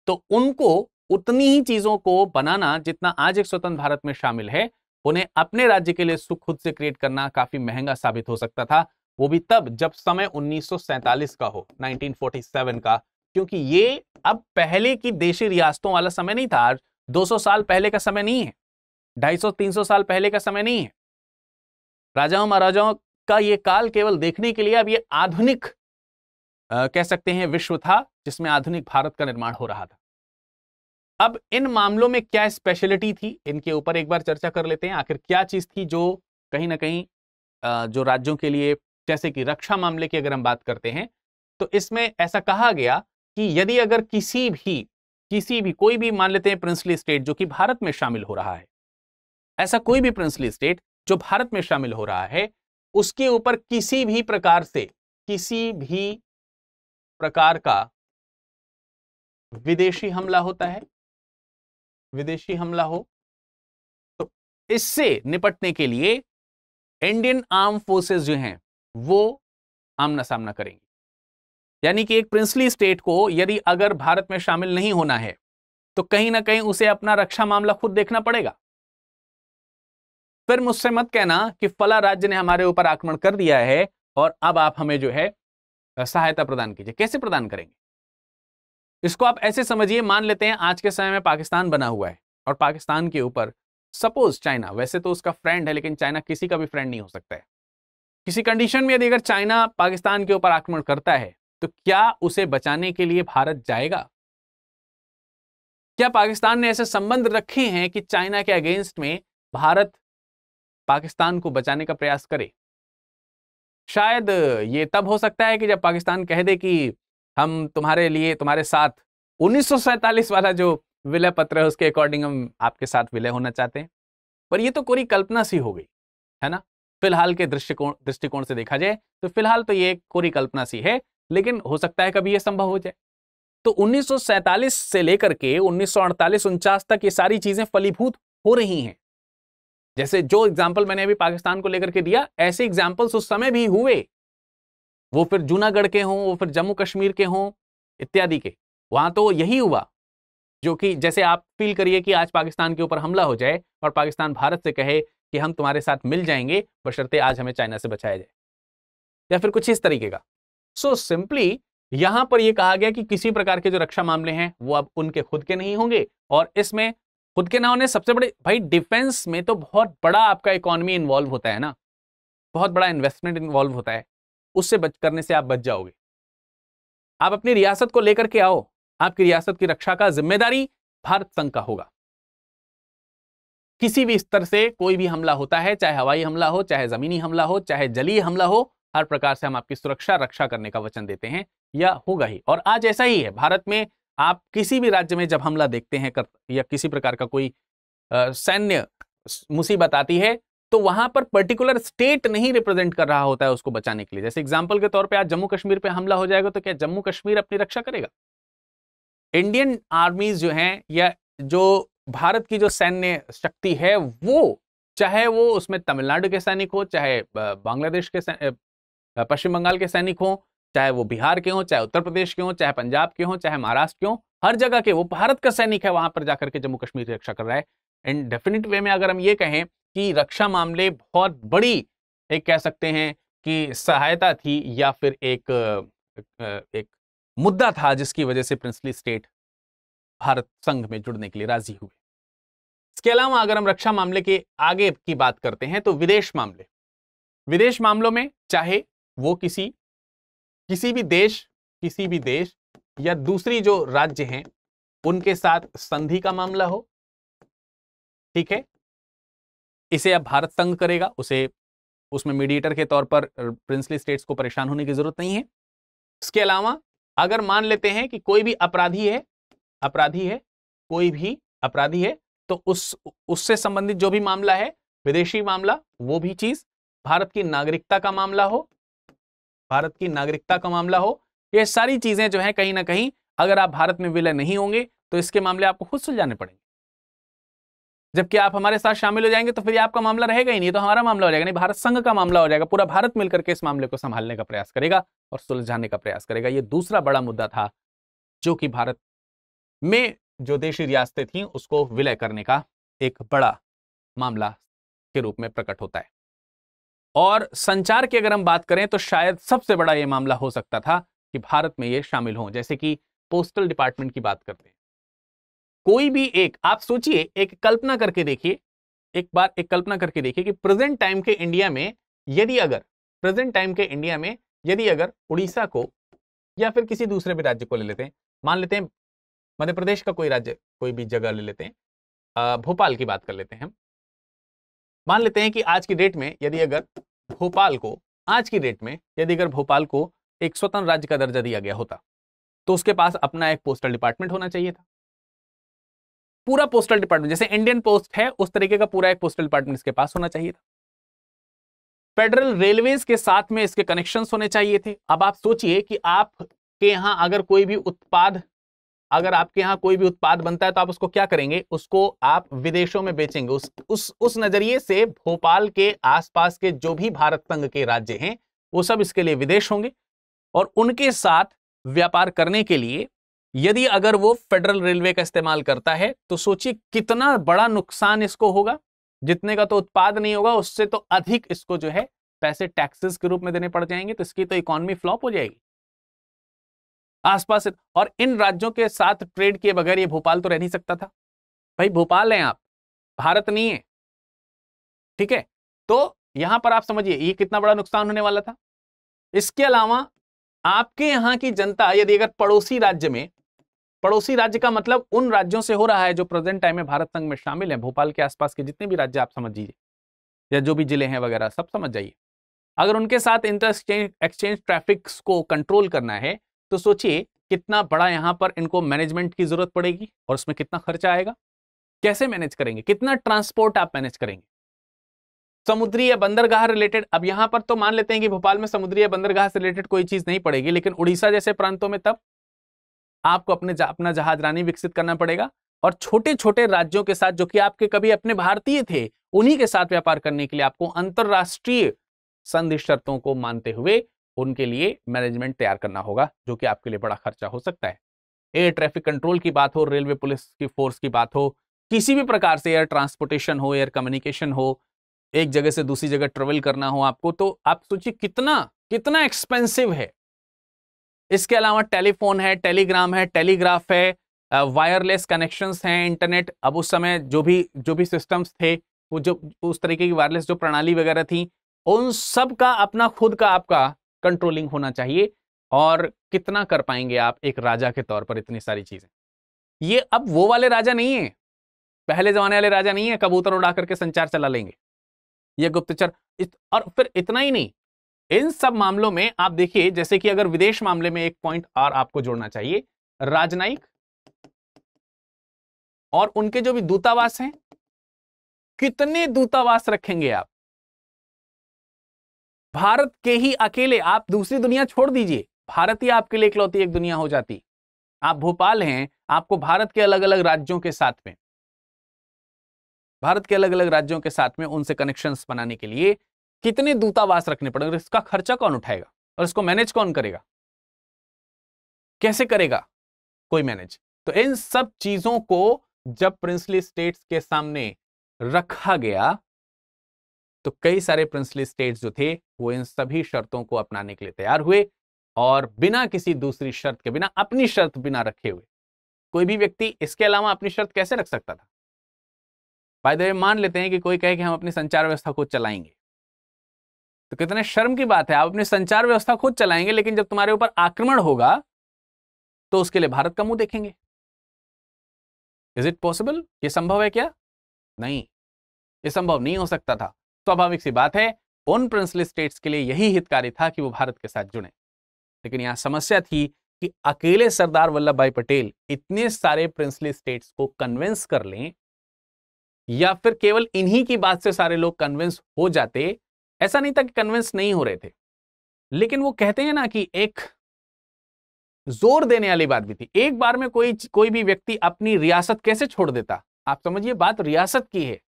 तो उनको उतनी ही चीजों को बनाना जितना आज एक स्वतंत्र भारत में शामिल है, उन्हें अपने राज्य के लिए सुख खुद से क्रिएट करना काफी महंगा साबित हो सकता था। वो भी तब जब समय 1947 का हो, 1947 का, क्योंकि ये अब पहले की देशी रियासतों वाला समय नहीं था। आज 200 साल पहले का समय नहीं है, 250-300 साल पहले का समय नहीं है। राजाओं महाराजाओं का ये काल केवल देखने के लिए अब ये आधुनिक कह सकते हैं विश्व था, जिसमें आधुनिक भारत का निर्माण हो रहा था। अब इन मामलों में क्या स्पेशलिटी थी, इनके ऊपर एक बार चर्चा कर लेते हैं। आखिर क्या चीज थी जो कहीं ना कहीं जो राज्यों के लिए, जैसे कि रक्षा मामले की अगर हम बात करते हैं, तो इसमें ऐसा कहा गया कि यदि अगर किसी भी कोई भी मान लेते हैं प्रिंसली स्टेट जो कि भारत में शामिल हो रहा है, ऐसा कोई भी प्रिंसली स्टेट जो भारत में शामिल हो रहा है, उसके ऊपर किसी भी प्रकार का विदेशी हमला होता है, विदेशी हमला हो, तो इससे निपटने के लिए इंडियन आर्म फोर्सेस जो हैं वो आमना सामना करेंगी। यानी कि एक प्रिंसली स्टेट को यदि अगर भारत में शामिल नहीं होना है, तो कहीं ना कहीं उसे अपना रक्षा मामला खुद देखना पड़ेगा। फिर मुझसे मत कहना कि फला राज्य ने हमारे ऊपर आक्रमण कर दिया है और अब आप हमें जो है सहायता प्रदान कीजिए। कैसे प्रदान करेंगे? इसको आप ऐसे समझिए, मान लेते हैं आज के समय में पाकिस्तान बना हुआ है और पाकिस्तान के ऊपर सपोज चाइना, वैसे तो उसका फ्रेंड है लेकिन चाइना किसी का भी फ्रेंड नहीं हो सकता है, किसी कंडीशन में यदि अगर चाइना पाकिस्तान के ऊपर आक्रमण करता है, तो क्या उसे बचाने के लिए भारत जाएगा? क्या पाकिस्तान ने ऐसे संबंध रखे हैं कि चाइना के अगेंस्ट में भारत पाकिस्तान को बचाने का प्रयास करे? शायद ये तब हो सकता है कि जब पाकिस्तान कह दे कि हम तुम्हारे लिए, तुम्हारे साथ 1947 वाला जो विलय पत्र है उसके अकॉर्डिंग हम आपके साथ विलय होना चाहते हैं। पर ये तो कोरी कल्पना सी हो गई है ना, फिलहाल के दृष्टिकोण से देखा जाए तो फिलहाल तो ये कोरी कल्पना सी है, लेकिन हो सकता है कभी ये संभव हो जाए। तो 1947 से लेकर के 1948-49 तक ये सारी चीजें फलीभूत हो रही हैं। जैसे जो एग्जाम्पल मैंने अभी पाकिस्तान को लेकर के दिया, ऐसे एग्जाम्पल्स उस समय भी हुए, वो फिर जूनागढ़ के हों, वो फिर जम्मू कश्मीर के हों, इत्यादि के। वहां तो यही हुआ, जो कि जैसे आप फील करिए कि आज पाकिस्तान के ऊपर हमला हो जाए और पाकिस्तान भारत से कहे कि हम तुम्हारे साथ मिल जाएंगे बशर्ते आज हमें चाइना से बचाया जाए, या फिर कुछ इस तरीके का। सो सिंपली यहां पर यह कहा गया कि किसी प्रकार के जो रक्षा मामले हैं वो अब उनके खुद के नहीं होंगे, और इसमें खुद के ना होने सबसे बड़े, भाई डिफेंस में तो बहुत बड़ा आपका इकोनॉमी इन्वॉल्व होता है ना, बहुत बड़ा इन्वेस्टमेंट इन्वॉल्व होता है, उससे बच करने से आप बच जाओगे। आप अपनी रियासत को लेकर के आओ, आपकी रियासत की रक्षा का जिम्मेदारी भारत संघ का होगा। किसी भी स्तर से कोई भी हमला होता है, चाहे हवाई हमला हो, चाहे जमीनी हमला हो, चाहे जलीय हमला हो, हर प्रकार से हम आपकी सुरक्षा रक्षा करने का वचन देते हैं, या होगा ही। और आज ऐसा ही है भारत में। आप किसी भी राज्य में जब हमला देखते हैं या किसी प्रकार का कोई सैन्य मुसीबत आती है, तो वहां पर पर्टिकुलर स्टेट नहीं रिप्रेजेंट कर रहा होता है उसको बचाने के लिए। जैसे एग्जांपल के तौर पे आज जम्मू कश्मीर पे हमला हो जाएगा तो क्या जम्मू कश्मीर अपनी रक्षा करेगा? इंडियन आर्मीज जो हैं या जो भारत की जो सैन्य शक्ति है, वो चाहे वो उसमें तमिलनाडु के सैनिक हो, चाहे बांग्लादेश के पश्चिम बंगाल के सैनिक हो, चाहे वो बिहार के हो, चाहे उत्तर प्रदेश के हो, चाहे पंजाब के हो, चाहे महाराष्ट्र के हो, हर जगह के वो भारत का सैनिक है, वहां पर जाकर के जम्मू कश्मीर की रक्षा कर रहा है। एंड डेफिनेट वे में अगर हम ये कहें कि रक्षा मामले बहुत बड़ी एक कह सकते हैं कि सहायता थी या फिर एक मुद्दा था जिसकी वजह से प्रिंसली स्टेट भारत संघ में जुड़ने के लिए राजी हुए। इसके अलावा अगर हम रक्षा मामले के आगे की बात करते हैं तो विदेश मामलों में चाहे वो किसी भी देश या दूसरी जो राज्य हैं उनके साथ संधि का मामला हो, ठीक है, इसे अब भारत संघ करेगा, उसमें मीडिएटर के तौर पर प्रिंसली स्टेट्स को परेशान होने की जरूरत नहीं है। इसके अलावा अगर मान लेते हैं कि कोई भी अपराधी है तो उससे संबंधित जो भी मामला है, विदेशी मामला, वो भी चीज भारत की नागरिकता का मामला हो, ये सारी चीजें जो है कहीं ना कहीं अगर आप भारत में विलय नहीं होंगे तो इसके मामले आपको खुद सुलझाने पड़ेंगे। जबकि आप हमारे साथ शामिल हो जाएंगे तो फिर आपका मामला रहेगा ही नहीं, तो हमारा मामला हो जाएगा, नहीं भारत संघ का मामला हो जाएगा। पूरा भारत मिलकर के इस मामले को संभालने का प्रयास करेगा और सुलझाने का प्रयास करेगा। ये दूसरा बड़ा मुद्दा था जो कि भारत में जो देशी रियासतें थीं उसको विलय करने का एक बड़ा मामला के रूप में प्रकट होता है। और संचार की अगर हम बात करें तो शायद सबसे बड़ा यह मामला हो सकता था कि भारत में ये शामिल हो। जैसे कि पोस्टल डिपार्टमेंट की बात करते हैं, कोई भी एक, आप सोचिए, एक कल्पना करके देखिए कि प्रेजेंट टाइम के इंडिया में यदि अगर उड़ीसा को या फिर किसी दूसरे भी राज्य को ले लेते हैं, मान लेते हैं मध्य प्रदेश का कोई राज्य, कोई भी जगह ले लेते हैं, भोपाल की बात कर लेते हैं हम। मान लेते हैं कि आज की डेट में यदि अगर भोपाल को एक स्वतंत्र राज्य का दर्जा दिया गया होता तो उसके पास अपना एक पोस्टल डिपार्टमेंट होना चाहिए था। पूरा पोस्टल डिपार्टमेंट जैसे इंडियन पोस्ट है उस तरीके का पूरा एक पोस्टल डिपार्टमेंट इसके पास होना चाहिए था। फेडरल रेलवेज के साथ में इसके कनेक्शंस होने चाहिए थे। अब आप सोचिए कि आपके यहां अगर कोई भी उत्पाद बनता है तो आप उसको क्या करेंगे, उसको आप विदेशों में बेचेंगे। उस नजरिए से भोपाल के आसपास के जो भी भारत संघ के राज्य हैं वो सब इसके लिए विदेश होंगे और उनके साथ व्यापार करने के लिए यदि अगर वो फेडरल रेलवे का इस्तेमाल करता है तो सोचिए कितना बड़ा नुकसान इसको होगा। जितने का तो उत्पाद नहीं होगा, उससे तो अधिक इसको जो है पैसे टैक्सेस के रूप में देने पड़ जाएंगे, तो इसकी तो इकोनॉमी फ्लॉप हो जाएगी आसपास। और इन राज्यों के साथ ट्रेड किए बगैर ये भोपाल तो रह नहीं सकता था। भाई भोपाल है आप, भारत नहीं है, ठीक है। तो यहां पर आप समझिए ये कितना बड़ा नुकसान होने वाला था। इसके अलावा आपके यहां की जनता यदि अगर पड़ोसी राज्य का मतलब उन राज्यों से हो रहा है जो प्रेजेंट टाइम में भारत संघ में शामिल हैं, भोपाल के आसपास के जितने भी राज्य आप समझ लीजिए या जो भी जिले हैं वगैरह सब समझ जाइए, अगर उनके साथ इंटर एक्सचेंज ट्रैफिक को कंट्रोल करना है तो सोचिए कितना बड़ा यहां पर इनको मैनेजमेंट की जरूरत पड़ेगी और उसमें कितना खर्चा आएगा। कैसे मैनेज करेंगे, कितना ट्रांसपोर्ट आप मैनेज करेंगे, समुद्री या बंदरगाह रिलेटेड। अब यहां पर तो मान लेते हैं कि भोपाल में समुद्री या बंदरगाह से रिलेटेड कोई चीज नहीं पड़ेगी, लेकिन उड़ीसा जैसे प्रांतों में तब आपको अपना जहाजरानी विकसित करना पड़ेगा और छोटे छोटे राज्यों के साथ जो कि आपके कभी अपने भारतीय थे उन्हीं के साथ व्यापार करने के लिए आपको अंतरराष्ट्रीय संधि शर्तों को मानते हुए उनके लिए मैनेजमेंट तैयार करना होगा, जो कि आपके लिए बड़ा खर्चा हो सकता है। एयर ट्रैफिक कंट्रोल की बात हो, रेलवे पुलिस की फोर्स की बात हो, किसी भी प्रकार से एयर ट्रांसपोर्टेशन हो, एयर कम्युनिकेशन हो, एक जगह से दूसरी जगह ट्रेवल करना हो आपको, तो आप सोचिए कितना एक्सपेंसिव है। इसके अलावा टेलीफोन है, टेलीग्राम है, टेलीग्राफ है, वायरलेस कनेक्शंस हैं, इंटरनेट। अब उस समय जो भी सिस्टम्स थे वो जो उस तरीके की वायरलेस जो प्रणाली वगैरह थी उन सब का अपना खुद का आपका कंट्रोलिंग होना चाहिए। और कितना कर पाएंगे आप एक राजा के तौर पर इतनी सारी चीजें। ये अब वो वाले राजा नहीं है, पहले जमाने वाले राजा नहीं है कबूतर उड़ा करके संचार चला लेंगे, ये गुप्तचर। और फिर इतना ही नहीं, इन सब मामलों में आप देखिए, जैसे कि अगर विदेश मामले में एक पॉइंट और आपको जोड़ना चाहिए, राजनयिक और उनके जो भी दूतावास हैं, कितने दूतावास रखेंगे आप। भारत के ही अकेले, आप दूसरी दुनिया छोड़ दीजिए, भारत ही आपके लिए इकलौती एक दुनिया हो जाती। आप भोपाल हैं, आपको भारत के अलग अलग राज्यों के साथ में, भारत के अलग अलग राज्यों के साथ में उनसे कनेक्शंस बनाने के लिए कितने दूतावास रखने पड़ेंगे, इसका खर्चा कौन उठाएगा और इसको मैनेज कौन करेगा, कैसे करेगा कोई मैनेज। तो इन सब चीजों को जब प्रिंसली स्टेट्स के सामने रखा गया तो कई सारे प्रिंसली स्टेट्स जो थे वो इन सभी शर्तों को अपनाने के लिए तैयार हुए और बिना किसी दूसरी शर्त के, बिना अपनी शर्त बिना रखे हुए, कोई भी व्यक्ति इसके अलावा अपनी शर्त कैसे रख सकता था। बाय द वे, मान लेते हैं कि कोई कहे कि हम अपनी संचार व्यवस्था खुद चलाएंगे, तो कितने शर्म की बात है, आप अपनी संचार व्यवस्था खुद चलाएंगे, लेकिन जब तुम्हारे ऊपर आक्रमण होगा तो उसके लिए भारत का मुंह देखेंगे। Is it possible? ये संभव है क्या? नहीं, ये संभव नहीं हो सकता था। स्वाभाविक सी बात है, उन प्रिंसली स्टेट्स के लिए यही हितकारी था कि वो भारत के साथ जुड़े। लेकिन यहां समस्या थी कि अकेले सरदार वल्लभ भाई पटेल इतने सारे प्रिंसली स्टेट्स को कन्विंस कर लें, या फिर केवल इन्हीं की बात से सारे लोग कन्विंस हो जाते। ऐसा नहीं था कि कन्विंस नहीं हो रहे थे, लेकिन वो कहते हैं ना कि एक जोर देने वाली बात भी थी। एक बार में कोई भी व्यक्ति अपनी रियासत कैसे छोड़ देता? आप समझिए, बात रियासत की है।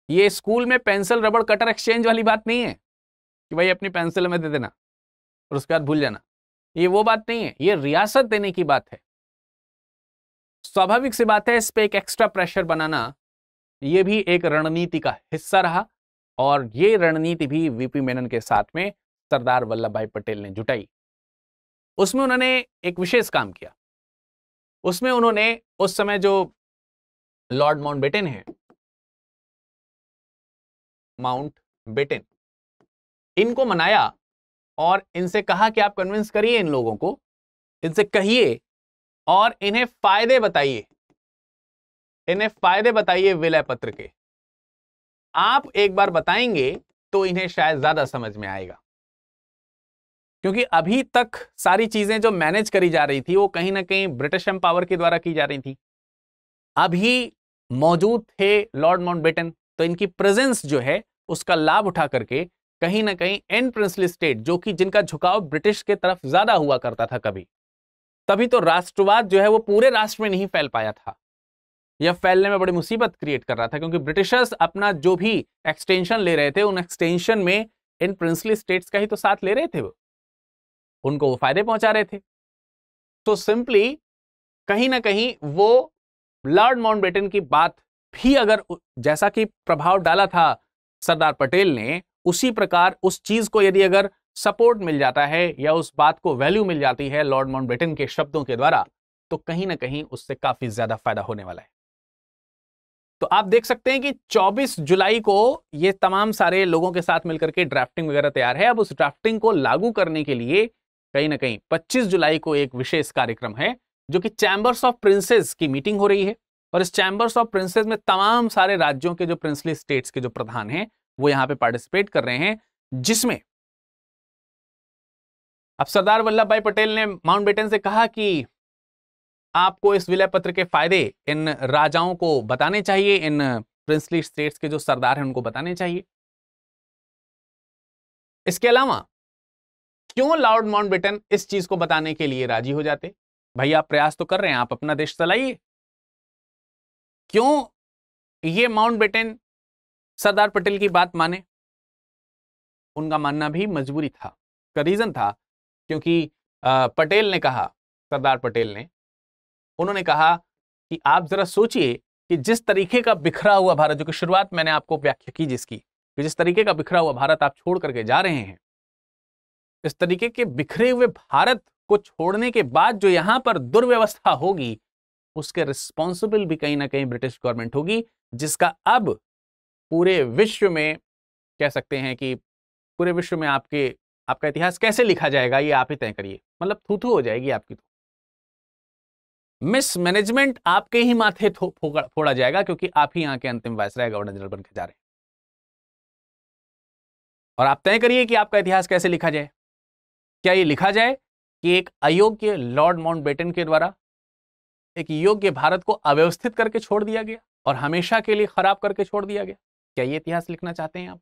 ये स्कूल में पेंसिल रबड़ कटर एक्सचेंज वाली बात नहीं है कि भाई अपनी पेंसिल में दे देना और उसके बाद भूल जाना। ये वो बात नहीं है, ये रियासत देने की बात है। स्वाभाविक सी बात है, इस पे एक एक्स्ट्रा प्रेशर बनाना ये भी एक रणनीति का हिस्सा रहा, और ये रणनीति भी वीपी मेनन के साथ में सरदार वल्लभ भाई पटेल ने जुटाई। उसमें उन्होंने एक विशेष काम किया। उसमें उन्होंने उस समय जो लॉर्ड माउंटबेटन है, माउंटबेटन, इनको मनाया और इनसे कहा कि आप कन्विंस करिए इन लोगों को, इनसे कहिए और इन्हें फायदे बताइए, इन्हें फायदे बताइए विलय पत्र के। आप एक बार बताएंगे तो इन्हें शायद ज्यादा समझ में आएगा, क्योंकि अभी तक सारी चीजें जो मैनेज करी जा रही थी वो कहीं ना कहीं ब्रिटिश एम्पावर के द्वारा की जा रही थी। अभी मौजूद थे लॉर्ड माउंटबेटन, तो इनकी प्रेजेंस जो है उसका लाभ उठा करके कहीं ना कहीं एन प्रिंसली स्टेट, जो कि जिनका झुकाव ब्रिटिश के तरफ ज्यादा हुआ करता था कभी, तभी तो राष्ट्रवाद जो है वो पूरे राष्ट्र में नहीं फैल पाया था, यह फैलने में बड़ी मुसीबत क्रिएट कर रहा था, क्योंकि ब्रिटिशर्स अपना जो भी एक्सटेंशन ले रहे थे उन एक्सटेंशन में इन प्रिंसली स्टेट्स का ही तो साथ ले रहे थे, वो उनको वो फायदे पहुंचा रहे थे। तो सिंपली कहीं ना कहीं वो लॉर्ड माउंटबेटन की बात भी अगर जैसा कि प्रभाव डाला था सरदार पटेल ने, उसी प्रकार उस चीज को यदि अगर सपोर्ट मिल जाता है या उस बात को वैल्यू मिल जाती है लॉर्ड माउंटबेटन के शब्दों के द्वारा, तो कहीं ना कहीं उससे काफी ज्यादा फायदा होने वाला है। तो आप देख सकते हैं कि 24 जुलाई को ये तमाम सारे लोगों के साथ मिलकर के ड्राफ्टिंग वगैरह तैयार है। अब उस ड्राफ्टिंग को लागू करने के लिए कहीं ना कहीं 25 जुलाई को एक विशेष कार्यक्रम है, जो कि चैंबर्स ऑफ प्रिंसेस की मीटिंग हो रही है, और इस चैंबर्स ऑफ प्रिंसेस में तमाम सारे राज्यों के जो प्रिंसली स्टेट्स के जो प्रधान हैं वो यहां पे पार्टिसिपेट कर रहे हैं, जिसमें अब सरदार वल्लभ भाई पटेल ने माउंटबेटन से कहा कि आपको इस विलय पत्र के फायदे इन राजाओं को बताने चाहिए, इन प्रिंसली स्टेट्स के जो सरदार हैं उनको बताने चाहिए। इसके अलावा क्यों लॉर्ड माउंटबेटन इस चीज को बताने के लिए राजी हो जाते? भाई आप प्रयास तो कर रहे हैं, आप अपना देश चलाइए। क्यों ये माउंटबेटन सरदार पटेल की बात माने? उनका मानना भी मजबूरी था, का रीजन था, क्योंकि पटेल ने कहा, सरदार पटेल ने, उन्होंने कहा कि आप जरा सोचिए कि जिस तरीके का बिखरा हुआ भारत, जो कि शुरुआत मैंने आपको व्याख्या की जिसकी, कि जिस तरीके का बिखरा हुआ भारत आप छोड़ करके जा रहे हैं, इस तरीके के बिखरे हुए भारत को छोड़ने के बाद जो यहां पर दुर्व्यवस्था होगी उसके रिस्पॉन्सिबल भी कहीं ना कहीं ब्रिटिश गवर्नमेंट होगी, जिसका अब पूरे विश्व में कह सकते हैं कि पूरे विश्व में आपका इतिहास कैसे लिखा जाएगा ये आप ही तय करिए। मतलब थू हो जाएगी आपकी, तो मिसमैनेजमेंट आपके ही माथे फोड़ा जाएगा, क्योंकि आप ही यहां के अंतिम वायसराय गवर्नर जनरल बनकर जा रहे हैं। और आप तय करिए कि आपका इतिहास कैसे लिखा जाए। क्या ये लिखा जाए कि एक अयोग्य लॉर्ड माउंटबेटन के द्वारा एक योग्य भारत को अव्यवस्थित करके छोड़ दिया गया और हमेशा के लिए खराब करके छोड़ दिया गया? क्या ये इतिहास लिखना चाहते हैं आप?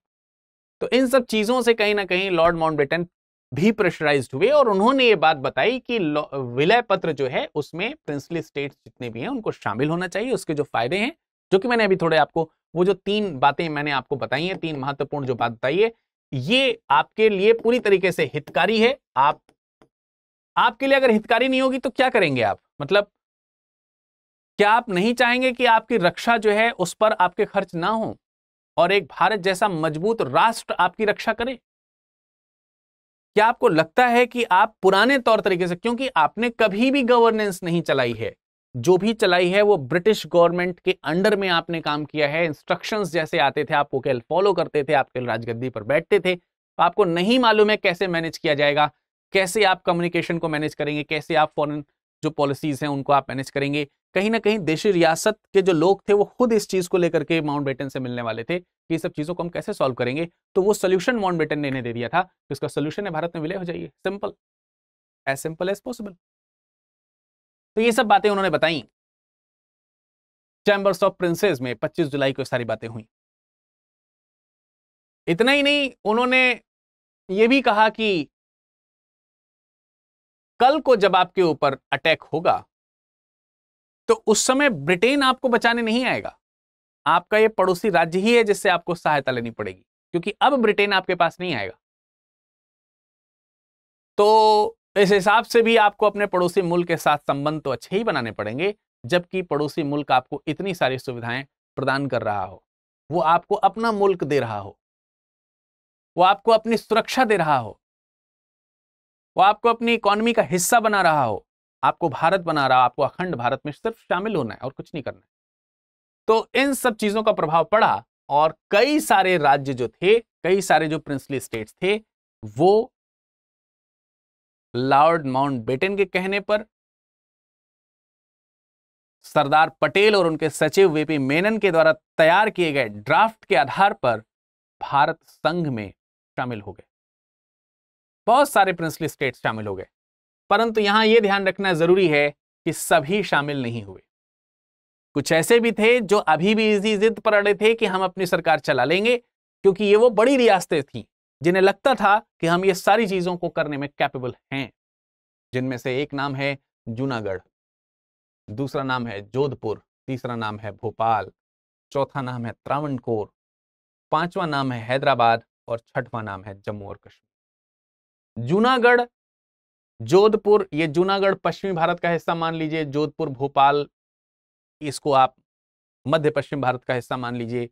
तो इन सब चीजों से कहीं ना कहीं लॉर्ड माउंटबेटन भी प्रेशराइज्ड हुए और उन्होंने ये बात बताई कि विलय पत्र जो है उसमें प्रिंसली स्टेट्स जितने भी हैं उनको शामिल होना चाहिए, उसके जो फायदे हैं, जो कि मैंने अभी थोड़े आपको वो जो 3 बातें मैंने आपको बताई हैं, 3 महत्वपूर्ण जो बात बताई है, ये आपके लिए पूरी तरीके से हितकारी है। आपके लिए अगर हितकारी नहीं होगी तो क्या करेंगे आप? मतलब क्या आप नहीं चाहेंगे कि आपकी रक्षा जो है उस पर आपके खर्च ना हो और एक भारत जैसा मजबूत राष्ट्र आपकी रक्षा करे? क्या आपको लगता है कि आप पुराने तौर तरीके से, क्योंकि आपने कभी भी गवर्नेंस नहीं चलाई है, जो भी चलाई है वो ब्रिटिश गवर्नमेंट के अंडर में आपने काम किया है, इंस्ट्रक्शंस जैसे आते थे आपको केवल फॉलो करते थे, आप केवल राजगद्दी पर बैठते थे, तो आपको नहीं मालूम है कैसे मैनेज किया जाएगा, कैसे आप कम्युनिकेशन को मैनेज करेंगे, कैसे आप फॉरेन जो पॉलिसीज हैं उनको आप मैनेज करेंगे। कहीं ना कहीं देशी रियासत के जो लोग थे वो खुद इस चीज को लेकर के माउंटबेटन से मिलने वाले थे कि ये सब चीजों को हम कैसे सॉल्व करेंगे। तो वो सोल्यूशन माउंटबेटन ने इन्हें दे दिया था कि उसका सोल्यूशन है भारत में विलय हो जाइए, सिंपल एज पॉसिबल। तो ये सब बातें उन्होंने बताई चैम्बर्स ऑफ प्रिंसेस में 25 जुलाई को सारी बातें हुई। इतना ही नहीं, उन्होंने ये भी कहा कि कल को जब आपके ऊपर अटैक होगा तो उस समय ब्रिटेन आपको बचाने नहीं आएगा, आपका ये पड़ोसी राज्य ही है जिससे आपको सहायता लेनी पड़ेगी, क्योंकि अब ब्रिटेन आपके पास नहीं आएगा। तो इस हिसाब से भी आपको अपने पड़ोसी मुल्क के साथ संबंध तो अच्छे ही बनाने पड़ेंगे, जबकि पड़ोसी मुल्क आपको इतनी सारी सुविधाएं प्रदान कर रहा हो, वो आपको अपना मुल्क दे रहा हो, वो आपको अपनी सुरक्षा दे रहा हो, वो आपको अपनी इकोनॉमी का हिस्सा बना रहा हो, आपको भारत बना रहा हो, आपको अखंड भारत में सिर्फ शामिल होना है और कुछ नहीं करना है। तो इन सब चीजों का प्रभाव पड़ा और कई सारे राज्य जो थे, कई सारे जो प्रिंसली स्टेट्स थे, वो लॉर्ड माउंटबेटन के कहने पर, सरदार पटेल और उनके सचिव वीपी मेनन के द्वारा तैयार किए गए ड्राफ्ट के आधार पर भारत संघ में शामिल हो गए। बहुत सारे प्रिंसली स्टेट्स शामिल हो गए, परंतु यहां यह ध्यान रखना जरूरी है कि सभी शामिल नहीं हुए। कुछ ऐसे भी थे जो अभी भी इसी जिद पर अड़े थे कि हम अपनी सरकार चला लेंगे, क्योंकि ये वो बड़ी रियासतें थीं जिन्हें लगता था कि हम ये सारी चीजों को करने में कैपेबल हैं, जिनमें से एक नाम है जूनागढ़, दूसरा नाम है जोधपुर, तीसरा नाम है भोपाल, चौथा नाम है त्रावणकोर, पांचवा नाम है हैदराबाद और छठवां नाम है जम्मू और कश्मीर। जूनागढ़, जोधपुर, ये जूनागढ़ पश्चिमी भारत का हिस्सा मान लीजिए, जोधपुर भोपाल इसको आप मध्य पश्चिम भारत का हिस्सा मान लीजिए,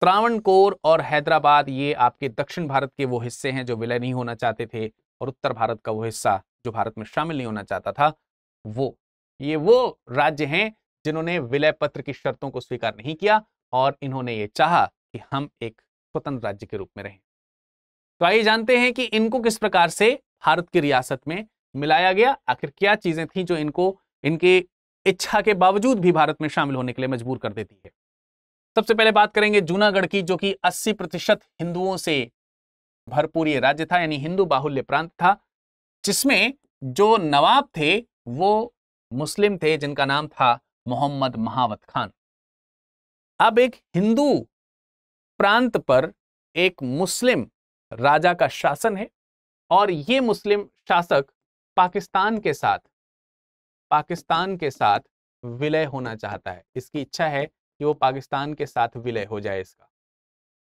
त्रावणकोर और हैदराबाद ये आपके दक्षिण भारत के वो हिस्से हैं जो विलय नहीं होना चाहते थे, और उत्तर भारत का वो हिस्सा जो भारत में शामिल नहीं होना चाहता था, वो राज्य हैं जिन्होंने विलय पत्र की शर्तों को स्वीकार नहीं किया और इन्होंने ये चाहा कि हम एक स्वतंत्र राज्य के रूप में रहें। तो आइए जानते हैं कि इनको किस प्रकार से भारत की रियासत में मिलाया गया, आखिर क्या चीजें थी जो इनको इनके इच्छा के बावजूद भी भारत में शामिल होने के लिए मजबूर कर देती है। सबसे पहले बात करेंगे जूनागढ़ की, जो कि 80% हिंदुओं से भरपूर ये राज्य था, यानी हिंदू बाहुल्य प्रांत था, जिसमें जो नवाब थे वो मुस्लिम थे जिनका नाम था मोहम्मद महावत खान। अब एक हिंदू प्रांत पर एक मुस्लिम राजा का शासन है और ये मुस्लिम शासक पाकिस्तान के साथ विलय होना चाहता है। इसकी इच्छा है कि वो पाकिस्तान के साथ विलय हो जाए,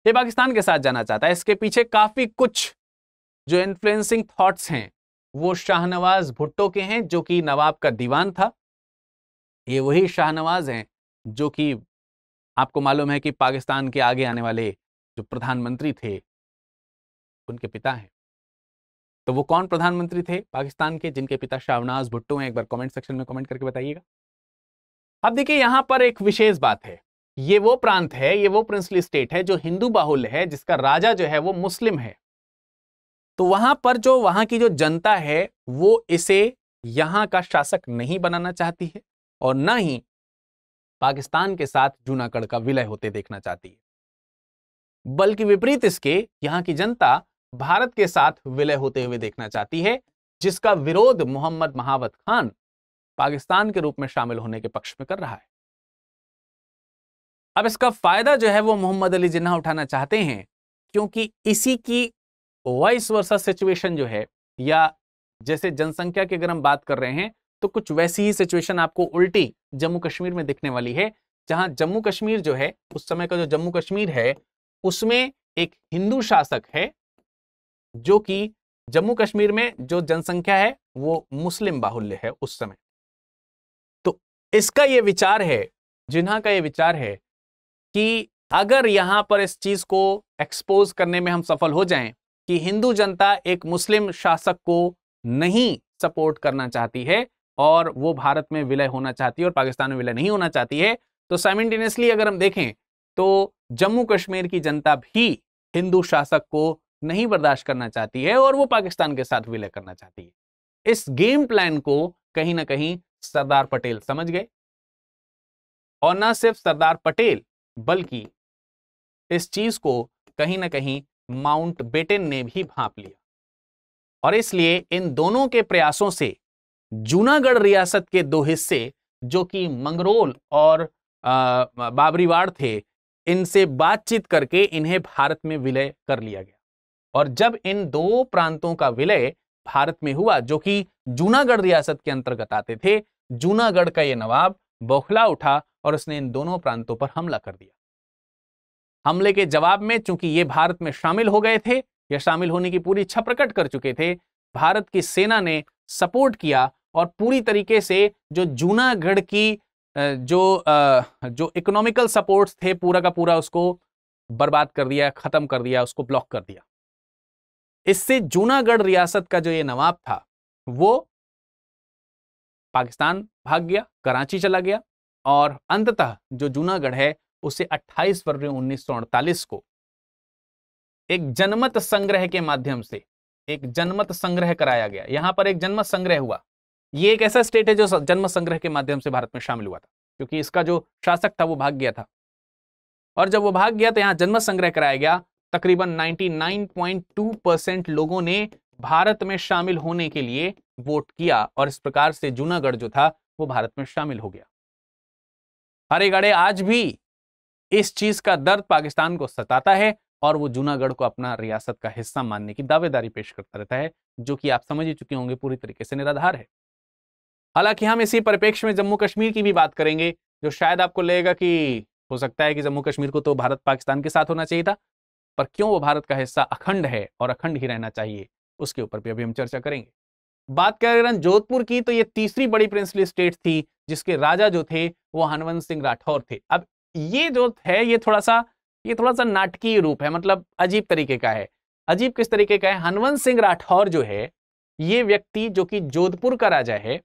ये पाकिस्तान के साथ जाना चाहता है। इसके पीछे काफी कुछ जो इन्फ्लुएंसिंग थॉट्स हैं वो शाहनवाज भुट्टो के हैं, जो कि नवाब का दीवान था। ये वही शाहनवाज हैं जो कि आपको मालूम है कि पाकिस्तान के आगे आने वाले जो प्रधानमंत्री थे उनके पिता हैं। तो वो कौन प्रधानमंत्री थे पाकिस्तान के जिनके पिता शाहनवाज भुट्टो हैं? एक बार कमेंट सेक्शन में कमेंट करके बताइएगा। अब देखिए यहां पर एक विशेष बात है, ये वो प्रांत है, ये वो प्रिंसली स्टेट है जो हिंदू बाहुल्य है, जिसका राजा जो है वो मुस्लिम है। तो वहां पर जो वहां की जो जनता है वो इसे यहां का शासक नहीं बनाना चाहती है और न ही पाकिस्तान के साथ जूनागढ़ का विलय होते देखना चाहती है, बल्कि विपरीत इसके यहां की जनता भारत के साथ विलय होते हुए देखना चाहती है, जिसका विरोध मोहम्मद महावत खान पाकिस्तान के रूप में शामिल होने के पक्ष में कर रहा है। अब इसका फायदा जो है वो मोहम्मद अली जिन्ना उठाना चाहते हैं क्योंकि इसी की वाइस वर्सा सिचुएशन जो है, या जैसे जनसंख्या की अगर हम बात कर रहे हैं तो कुछ वैसी ही सिचुएशन आपको उल्टी जम्मू कश्मीर में दिखने वाली है, जहां जम्मू कश्मीर जो है, उस समय का जो जम्मू कश्मीर है, उसमें एक हिंदू शासक है, जो कि जम्मू कश्मीर में जो जनसंख्या है वो मुस्लिम बाहुल्य है उस समय। तो इसका ये विचार है, जिन्हा का ये विचार है कि अगर यहां पर इस चीज को एक्सपोज करने में हम सफल हो जाएं कि हिंदू जनता एक मुस्लिम शासक को नहीं सपोर्ट करना चाहती है और वो भारत में विलय होना चाहती है और पाकिस्तान में विलय नहीं होना चाहती है, तो साइमल्टेनियसली अगर हम देखें तो जम्मू कश्मीर की जनता भी हिंदू शासक को नहीं बर्दाश्त करना चाहती है और वो पाकिस्तान के साथ विलय करना चाहती है। इस गेम प्लान को कहीं ना कहीं सरदार पटेल समझ गए, और ना सिर्फ सरदार पटेल बल्कि इस चीज को कहीं ना कहीं माउंटबेटन ने भी भांप लिया। और इसलिए इन दोनों के प्रयासों से जूनागढ़ रियासत के दो हिस्से, जो कि मंगरोल और बाबरीवाड़ थे, इनसे बातचीत करके इन्हें भारत में विलय कर लिया गया। और जब इन दो प्रांतों का विलय भारत में हुआ, जो कि जूनागढ़ रियासत के अंतर्गत आते थे, जूनागढ़ का यह नवाब बौखला उठा और उसने इन दोनों प्रांतों पर हमला कर दिया। हमले के जवाब में, चूंकि ये भारत में शामिल हो गए थे या शामिल होने की पूरी इच्छा प्रकट कर चुके थे, भारत की सेना ने सपोर्ट किया और पूरी तरीके से जो जूनागढ़ की जो इकोनॉमिकल सपोर्ट्स थे, पूरा का पूरा उसको बर्बाद कर दिया, खत्म कर दिया, उसको ब्लॉक कर दिया। इससे जूनागढ़ रियासत का जो ये नवाब था वो पाकिस्तान भाग गया, कराची चला गया, और अंततः जो जूनागढ़ है उसे 28 फरवरी 1948 को एक जनमत संग्रह के माध्यम से एक जनमत संग्रह कराया गया। यहां पर एक जनमत संग्रह हुआ। ये एक ऐसा स्टेट है जो जनमत संग्रह के माध्यम से भारत में शामिल हुआ था, क्योंकि इसका जो शासक था वो भाग गया था। और जब वो भाग गया तो यहां जनमत संग्रह कराया गया। तकरीबन 99.2% लोगों ने भारत में शामिल होने के लिए वोट किया, और इस प्रकार से जूनागढ़ जो था वो भारत में शामिल हो गया। हरे गड़े आज भी इस चीज का दर्द पाकिस्तान को सताता है और वो जूनागढ़ को अपना रियासत का हिस्सा मानने की दावेदारी पेश करता रहता है, जो कि आप समझ ही चुके होंगे पूरी तरीके से निराधार है। हालांकि हम इसी परिप्रेक्ष्य में जम्मू कश्मीर की भी बात करेंगे, जो शायद आपको लगेगा कि हो सकता है कि जम्मू कश्मीर को तो भारत पाकिस्तान के साथ होना चाहिए था, पर क्यों वो भारत का हिस्सा अखंड है और अखंड ही रहना चाहिए, उसके ऊपर भी अभी हम चर्चा करेंगे। बात करें जोधपुर की, तो ये तीसरी बड़ी प्रिंसली स्टेट थी, जिसके राजा जो थे वो हनवंत सिंह राठौर थे। अब ये जो है ये थोड़ा सा नाटकीय रूप है, मतलब अजीब तरीके का है। अजीब किस तरीके का है? हनवंत सिंह राठौर जो है, ये व्यक्ति जो कि जोधपुर का राजा है,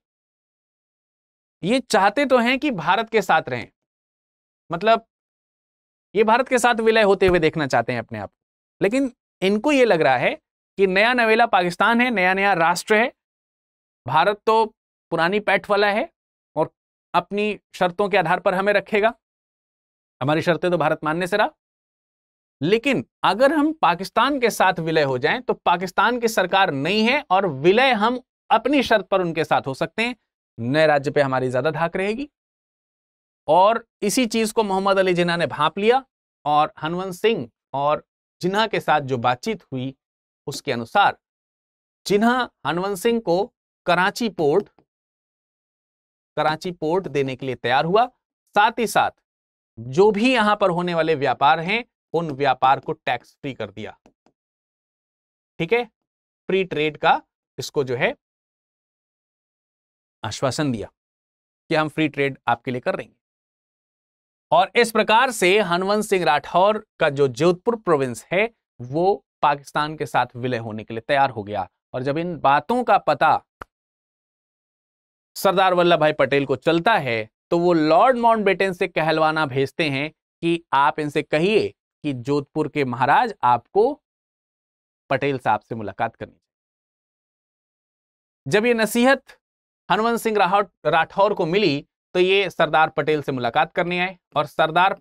ये चाहते तो हैं कि भारत के साथ रहें, मतलब ये भारत के साथ विलय होते हुए देखना चाहते हैं अपने आप, लेकिन इनको ये लग रहा है कि नया नवेला पाकिस्तान है, नया नया राष्ट्र है, भारत तो पुरानी पैठ वाला है और अपनी शर्तों के आधार पर हमें रखेगा, हमारी शर्तें तो भारत मानने से रहा। लेकिन अगर हम पाकिस्तान के साथ विलय हो जाएं तो पाकिस्तान की सरकार नहीं है और विलय हम अपनी शर्त पर उनके साथ हो सकते हैं, नए राज्य पे हमारी ज्यादा धाक रहेगी। और इसी चीज को मोहम्मद अली जिन्ना ने भांप लिया, और हनवंत सिंह और जिन्ना के साथ जो बातचीत हुई उसके अनुसार जिन्ना हनवंत सिंह को कराची पोर्ट देने के लिए तैयार हुआ। साथ ही साथ जो भी यहां पर होने वाले व्यापार हैं उन व्यापार को टैक्स फ्री कर दिया। ठीक है, फ्री ट्रेड का इसको जो है आश्वासन दिया कि हम फ्री ट्रेड आपके लिए कर रहे हैं। और इस प्रकार से हनवंत सिंह राठौर का जो जोधपुर प्रोविंस है वो पाकिस्तान के साथ विलय होने के लिए तैयार हो गया। और जब इन बातों का पता सरदार वल्लभ भाई पटेल को चलता है तो वो लॉर्ड माउंटबेटन से कहलवाना भेजते हैं कि आप इनसे कहिए कि जोधपुर के महाराज आपको पटेल साहब से मुलाकात करनी चाहिए। जब ये नसीहत हनवंत सिंह राठौर को मिली तो ये सरदार पटेल से मुलाकात करने आए, और सरदार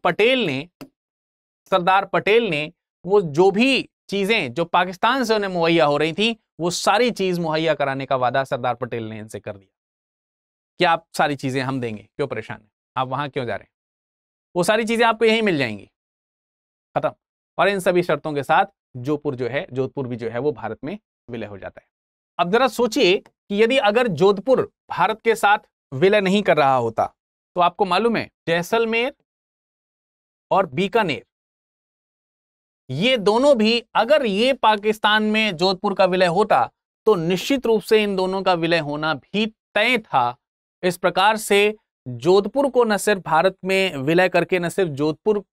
पटेल ने वो जो भी चीजें जो पाकिस्तान से उन्हें मुहैया हो रही थी वो सारी चीज मुहैया कराने का वादा सरदार पटेल ने इनसे कर दिया कि आप सारी चीजें हम देंगे, क्यों परेशान है, आप वहां क्यों जा रहे हैं, वो सारी चीजें आपको यहीं मिल जाएंगी, खत्म। और इन सभी शर्तों के साथ जोधपुर भी जो है वो भारत में विलय हो जाता है। अब जरा सोचिए कि यदि अगर जोधपुर भारत के साथ विलय नहीं कर रहा होता तो आपको मालूम है जैसलमेर और बीकानेर, ये दोनों भी, अगर ये पाकिस्तान में जोधपुर का विलय होता तो निश्चित रूप से इन दोनों का विलय होना भी तय था। इस प्रकार से जोधपुर को न सिर्फ भारत में विलय करके न सिर्फ जोधपुर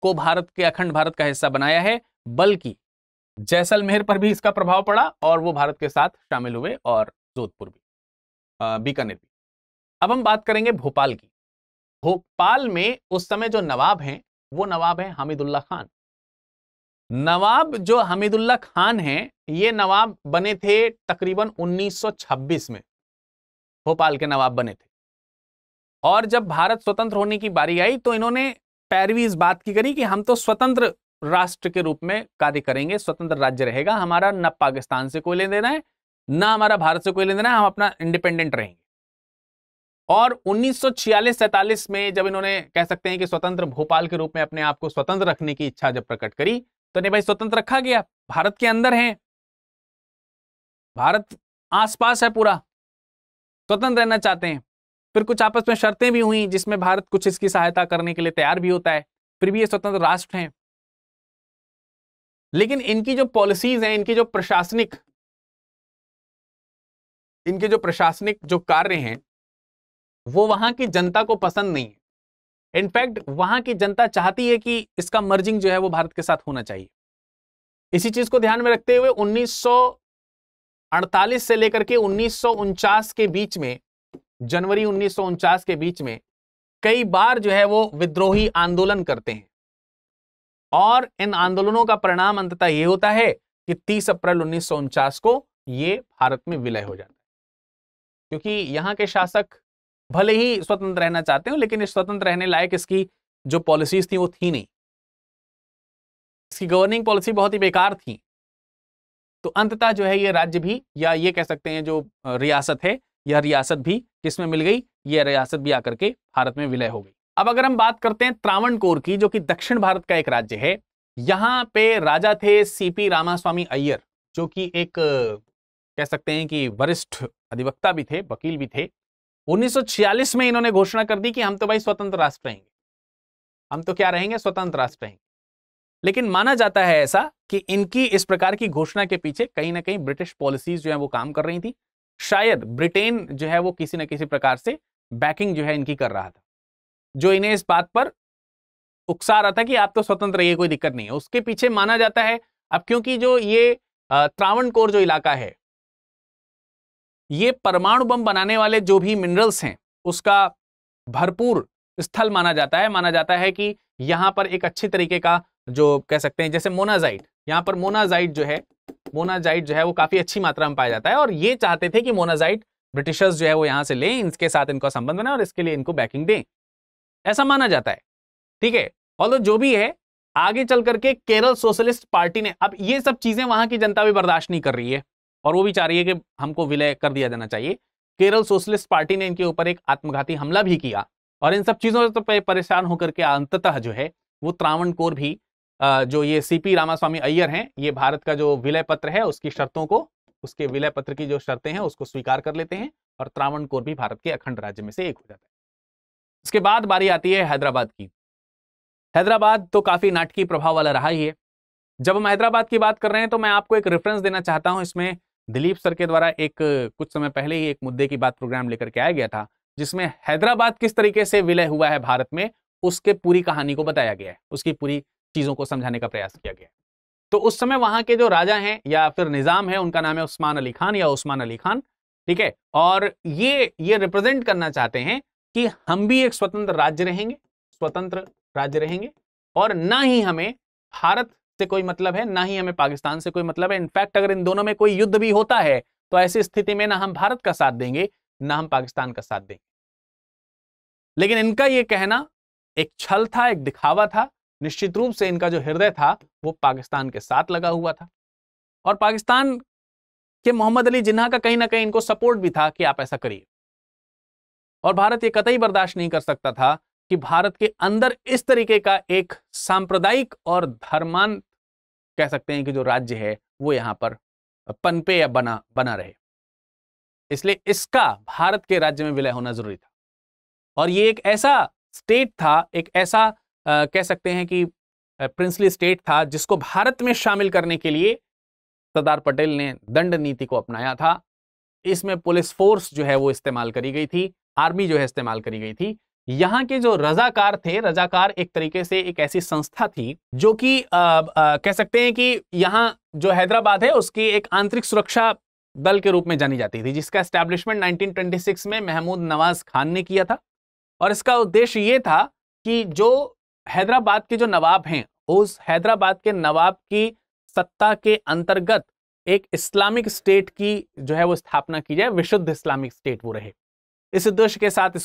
को भारत के अखंड भारत का हिस्सा बनाया है, बल्कि जैसलमेर पर भी इसका प्रभाव पड़ा और वो भारत के साथ शामिल हुए, और जोधपुर भी, बीकानेर भी। अब हम बात करेंगे भोपाल की। भोपाल में उस समय जो नवाब हैं वो नवाब हैं हमीदुल्लाह खान। नवाब जो हमीदुल्लाह खान हैं, ये नवाब बने थे तकरीबन 1926 में, भोपाल के नवाब बने थे। और जब भारत स्वतंत्र होने की बारी आई तो इन्होंने पैरवी इस बात की करी कि हम तो स्वतंत्र राष्ट्र के रूप में कार्य करेंगे, स्वतंत्र राज्य रहेगा हमारा, न पाकिस्तान से कोई लेना देना है, न हमारा भारत से कोई लेना देना है, हम अपना इंडिपेंडेंट रहेंगे। और 1946-47 में जब इन्होंने कह सकते हैं कि स्वतंत्र भोपाल के रूप में अपने आप को स्वतंत्र रखने की इच्छा जब प्रकट करी तो नहीं भाई, स्वतंत्र रखा गया, भारत के अंदर है, भारत आसपास है पूरा, स्वतंत्र रहना चाहते हैं। फिर कुछ आपस में शर्तें भी हुई जिसमें भारत कुछ इसकी सहायता करने के लिए तैयार भी होता है, फिर भी ये स्वतंत्र राष्ट्र हैं। लेकिन इनकी जो पॉलिसीज हैं, इनके जो प्रशासनिक जो कार्य हैं, वो वहां की जनता को पसंद नहीं है। इनफैक्ट वहां की जनता चाहती है कि इसका मर्जिंग जो है वो भारत के साथ होना चाहिए। इसी चीज को ध्यान में रखते हुए 1948 से लेकर के 1949 के बीच में, जनवरी 1949 के बीच में कई बार जो है वो विद्रोही आंदोलन करते हैं, और इन आंदोलनों का परिणाम अंततः यह होता है कि 30 अप्रैल 1949 को ये भारत में विलय हो जाता है। क्योंकि यहां के शासक भले ही स्वतंत्र रहना चाहते हो, लेकिन इस स्वतंत्र रहने लायक इसकी जो पॉलिसीज थी वो थी नहीं, इसकी गवर्निंग पॉलिसी बहुत ही बेकार थी। तो अंततः जो है ये राज्य भी, या ये कह सकते हैं जो रियासत है, यह रियासत भी किसमें मिल गई, यह रियासत भी आकर के भारत में विलय हो गई। अब अगर हम बात करते हैं त्रावणकोर की, जो कि दक्षिण भारत का एक राज्य है, यहां पे राजा थे सीपी रामास्वामी अय्यर, जो कि एक कह सकते हैं कि वरिष्ठ अधिवक्ता भी थे, वकील भी थे। 1946 में इन्होंने घोषणा कर दी कि हम तो भाई स्वतंत्र राष्ट्र रहेंगे, हम तो क्या रहेंगे, स्वतंत्र राष्ट्र रहेंगे। लेकिन माना जाता है ऐसा कि इनकी इस प्रकार की घोषणा के पीछे कहीं ना कहीं ब्रिटिश पॉलिसीज जो है वो काम कर रही थी। शायद ब्रिटेन जो है वो किसी न किसी प्रकार से बैकिंग जो है इनकी कर रहा था, जो इन्हें इस बात पर उकसा रहा था कि आप तो स्वतंत्र रहिए, कोई दिक्कत नहीं है। उसके पीछे माना जाता है, अब क्योंकि जो ये त्रावणकोर जो इलाका है, ये परमाणु बम बनाने वाले जो भी मिनरल्स हैं उसका भरपूर स्थल माना जाता है। माना जाता है कि यहां पर एक अच्छी तरीके का जो कह सकते हैं, जैसे मोनाजाइट, यहां पर मोनाजाइट जो है वो काफी अच्छी मात्रा में पाया जाता है, और ये चाहते थे कि मोनाजाइट ब्रिटिशर्स जो है वो यहां से लें, इनके साथ इनका संबंध बनाए और इसके लिए इनको बैकिंग दें, ऐसा माना जाता है। ठीक है, और जो भी है, आगे चल करके केरल सोशलिस्ट पार्टी ने, अब ये सब चीजें वहां की जनता भी बर्दाश्त नहीं कर रही है और वो भी चाह रही है कि हमको विलय कर दिया जाना चाहिए। केरल सोशलिस्ट पार्टी ने इनके ऊपर एक आत्मघाती हमला भी किया, और इन सब चीजों से परेशान होकर के अंततः जो है वो त्रावणकोर भी, जो ये सीपी रामास्वामी अय्यर हैं, ये भारत का जो विलय पत्र है उसकी शर्तों को, उसके विलय पत्र की जो शर्तें हैं उसको स्वीकार कर लेते हैं, और त्रावणकोर भी भारत के अखंड राज्य में से एक हो जाता है। इसके बाद बारी आती है हैदराबाद की। हैदराबाद तो काफी नाटकीय प्रभाव वाला रहा ही है। जब हम हैदराबाद की बात कर रहे हैं तो मैं आपको एक रेफरेंस देना चाहता हूं। इसमें दिलीप सर के द्वारा एक कुछ समय पहले ही एक मुद्दे की बात प्रोग्राम लेकर के आया गया था, जिसमें हैदराबाद किस तरीके से विलय हुआ है भारत में, उसके पूरी कहानी को बताया गया है, उसकी पूरी चीजों को समझाने का प्रयास किया गया है। तो उस समय वहां के जो राजा हैं या फिर निजाम है, उनका नाम है उस्मान अली खान या उस्मान अली खान। ठीक है, और ये रिप्रेजेंट करना चाहते हैं कि हम भी एक स्वतंत्र राज्य रहेंगे, और ना ही हमें भारत से कोई मतलब है, ना ही हमें पाकिस्तान से कोई मतलब है। इनफैक्ट अगर इन दोनों में कोई युद्ध भी होता है तो ऐसी स्थिति में ना हम भारत का साथ देंगे, ना हम पाकिस्तान का साथ देंगे। लेकिन इनका यह कहना एक छल था, एक दिखावा था। निश्चित रूप से इनका जो हृदय था वो पाकिस्तान के साथ लगा हुआ था, और पाकिस्तान के मोहम्मद अली जिन्ना का कहीं ना कहीं इनको सपोर्ट भी था कि आप ऐसा करिए। और भारत ये कतई बर्दाश्त नहीं कर सकता था कि भारत के अंदर इस तरीके का एक सांप्रदायिक और कह सकते हैं कि जो राज्य है वो यहाँ पर पनपे या बना रहे। इसलिए इसका भारत के राज्य में विलय होना जरूरी था। और ये एक ऐसा स्टेट था, एक ऐसा कह सकते हैं कि प्रिंसली स्टेट था जिसको भारत में शामिल करने के लिए सरदार पटेल ने दंड नीति को अपनाया था। इसमें पुलिस फोर्स जो है वो इस्तेमाल करी गई थी, आर्मी जो है इस्तेमाल करी गई थी। यहाँ के जो रजाकार थे, रजाकार एक तरीके से एक ऐसी संस्था थी जो कि कह सकते हैं कि यहाँ जो हैदराबाद है उसकी एक आंतरिक सुरक्षा दल के रूप में जानी जाती थी, जिसका एस्टैब्लिशमेंट 1926 में महमूद नवाज खान ने किया था। और इसका उद्देश्य ये था कि जो हैदराबाद के जो नवाब हैं, उस हैदराबाद के नवाब की सत्ता के अंतर्गत एक इस्लामिक स्टेट की जो है वो स्थापना की जाए, विशुद्ध इस्लामिक स्टेट वो रहे। इस उद्देश्य के साथ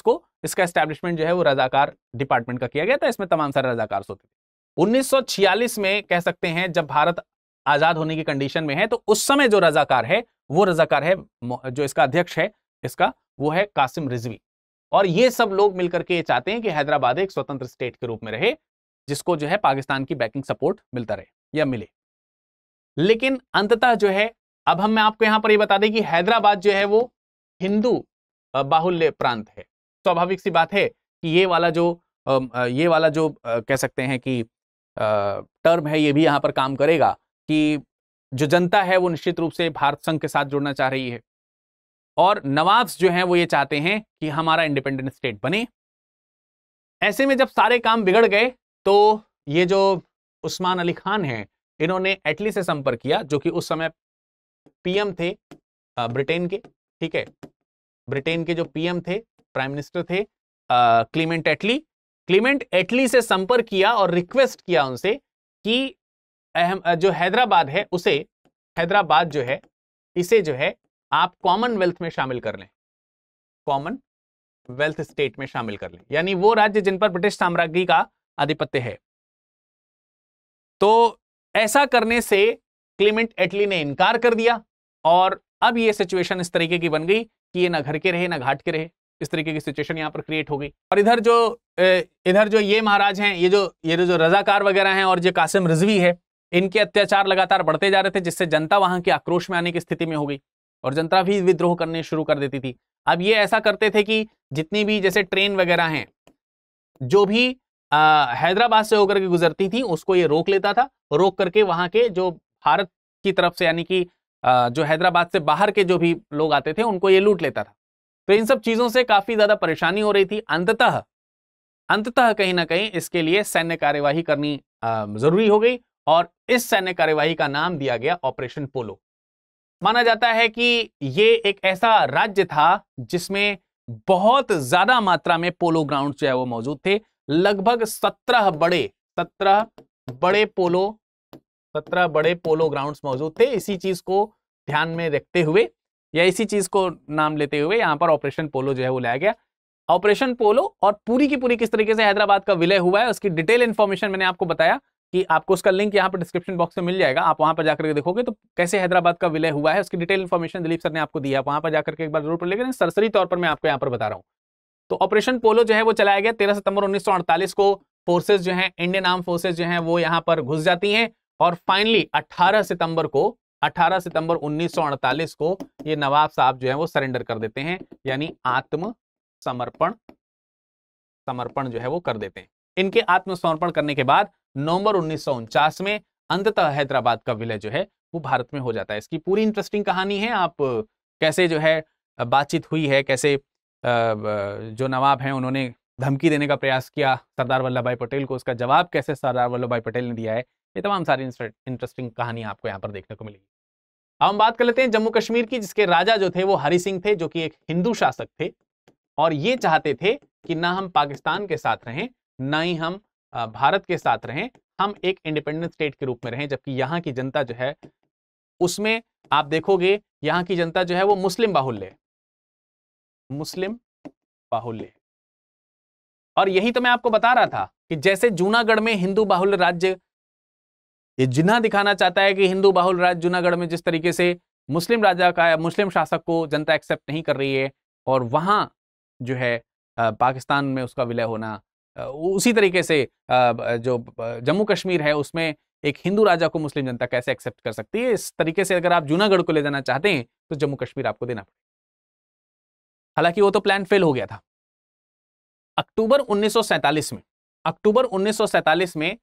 इसका एस्टैब्लिशमेंट जो है वो रजाकार डिपार्टमेंट का किया गया था। इसमें तमाम सारे रजाकार होते थे। 1946 में कह सकते हैं जब भारत आजाद होने की कंडीशन में है, तो उस समय जो रजाकार है वो रजाकार है, जो इसका अध्यक्ष है इसका, वो है कासिम रिजवी। और ये सब लोग मिलकर के ये चाहते हैं कि हैदराबाद एक स्वतंत्र स्टेट के रूप में रहे, जिसको जो है पाकिस्तान की बैकिंग सपोर्ट मिलता रहे या मिले। लेकिन अंततः जो है, अब मैं आपको यहां पर ये बता दें कि हैदराबाद जो है वो हिंदू बाहुल्य प्रांत है। स्वाभाविक सी बात है कि ये वाला जो कह सकते हैं कि टर्म है, ये भी यहां पर काम करेगा कि जो जनता है वो निश्चित रूप से भारत संघ के साथ जुड़ना चाह रही है, और नवाब्स जो हैं वो ये चाहते हैं कि हमारा इंडिपेंडेंट स्टेट बने। ऐसे में जब सारे काम बिगड़ गए तो ये जो उस्मान अली खान हैं, इन्होंने एटली से संपर्क किया, जो कि उस समय पीएम थे ब्रिटेन के, ठीक है, ब्रिटेन के जो पीएम थे, प्राइम मिनिस्टर थे क्लीमेंट एटली। क्लीमेंट एटली से संपर्क किया और रिक्वेस्ट किया उनसे कि जो हैदराबाद है उसे, हैदराबाद जो है इसे जो है आप कॉमनवेल्थ में शामिल कर लें, कॉमनवेल्थ स्टेट में शामिल कर लें, यानी वो राज्य जिन पर ब्रिटिश साम्राज्य का आधिपत्य है। तो ऐसा करने से क्लीमेंट एटली ने इनकार कर दिया, और अब ये सिचुएशन इस तरीके की बन गई कि ये ना घर के रहे ना घाट के रहे, इस तरीके की सिचुएशन यहां पर क्रिएट हो गई। और इधर जो ये महाराज हैं, ये जो रजाकार वगैरह हैं और जो कासिम रिजवी है, इनके अत्याचार लगातार बढ़ते जा रहे थे, जिससे जनता वहां के आक्रोश में आने की स्थिति में हो गई और जनता भी विद्रोह करने शुरू कर देती थी। अब ये ऐसा करते थे कि जितनी भी जैसे ट्रेन वगैरह हैं, जो भी हैदराबाद से होकर के गुजरती थी, उसको ये रोक लेता था। रोक करके वहां के जो भारत की तरफ से, यानी कि जो हैदराबाद से बाहर के जो भी लोग आते थे, उनको ये लूट लेता था। तो इन सब चीजों से काफी ज्यादा परेशानी हो रही थी। अंततः कहीं ना कहीं इसके लिए सैन्य कार्यवाही करनी जरूरी हो गई, और इस सैन्य कार्यवाही का नाम दिया गया ऑपरेशन पोलो। माना जाता है कि ये एक ऐसा राज्य था जिसमें बहुत ज्यादा मात्रा में पोलो ग्राउंड जो है वो मौजूद थे। लगभग 17 बड़े पोलो ग्राउंड्स मौजूद थे। इसी चीज को ध्यान में रखते हुए या इसी चीज को नाम लेते हुए यहां पर ऑपरेशन पोलो जो है वो लाया गया। ऑपरेशन पोलो और पूरी की पूरी किस तरीके से हैदराबाद का विलय हुआ है, उसकी डिटेल इंफॉर्मेशन मैंने आपको बताया कि आपको उसका लिंक यहाँ पर डिस्क्रिप्शन बॉक्स में मिल जाएगा। आप वहां पर जाकर के देखोगे तो कैसे हैदराबाद का विलय हुआ है, उसकी डिटेल इंफॉर्मेशन दिलीप सर ने आपको दिया। वहां पर जाकर के एक बार जरूर पढ़ लेकिन सरसरी तौर पर मैं आपको यहाँ पर बता रहा हूँ। तो ऑपरेशन पोलो जो है वो चलाया गया 13 सितंबर 1948 को। फोर्सेस जो हैं, इंडियन आर्म फोर्सेस जो हैं वो यहाँ पर घुस जाती हैं, और फाइनली 18 सितंबर 1948 को ये नवाब साहब जो है वो सरेंडर कर देते हैं, यानी समर्पण जो है वो कर देते हैं। इनके आत्मसमर्पण करने के बाद नवंबर 1949 में अंततः हैदराबाद का विलय जो है वो भारत में हो जाता है। इसकी पूरी इंटरेस्टिंग कहानी है, आप कैसे जो है बातचीत हुई है, कैसे जो नवाब हैं उन्होंने धमकी देने का प्रयास किया सरदार वल्लभ भाई पटेल को, उसका जवाब कैसे सरदार वल्लभ भाई पटेल ने दिया है, ये तमाम सारी इंटरेस्टिंग कहानी आपको यहाँ पर देखने को मिलेगी। अब हम बात कर लेते हैं जम्मू कश्मीर की, जिसके राजा जो थे वो हरि सिंह थे, जो कि एक हिंदू शासक थे, और ये चाहते थे कि ना हम पाकिस्तान के साथ रहें ना ही हम भारत के साथ रहें, हम एक इंडिपेंडेंट स्टेट के रूप में रहें। जबकि यहाँ की जनता जो है उसमें आप देखोगे यहाँ की जनता जो है वो मुस्लिम बाहुल्य, और यही तो मैं आपको बता रहा था कि जैसे जूनागढ़ में हिंदू बाहुल्य राज्य, ये जिन्ना दिखाना चाहता है कि हिंदू बाहुल्य राज्य जूनागढ़ में जिस तरीके से मुस्लिम राजा का, मुस्लिम शासक को जनता एक्सेप्ट नहीं कर रही है, और वहां जो है पाकिस्तान में उसका विलय होना, उसी तरीके से जो जम्मू कश्मीर है उसमें एक हिंदू राजा को मुस्लिम जनता कैसे एक्सेप्ट कर सकती है। इस तरीके से अगर आप जूनागढ़ को ले जाना चाहते हैं तो जम्मू कश्मीर आपको देना पड़ेगा। हालांकि वो तो प्लान फेल हो गया था। अक्टूबर 1947 में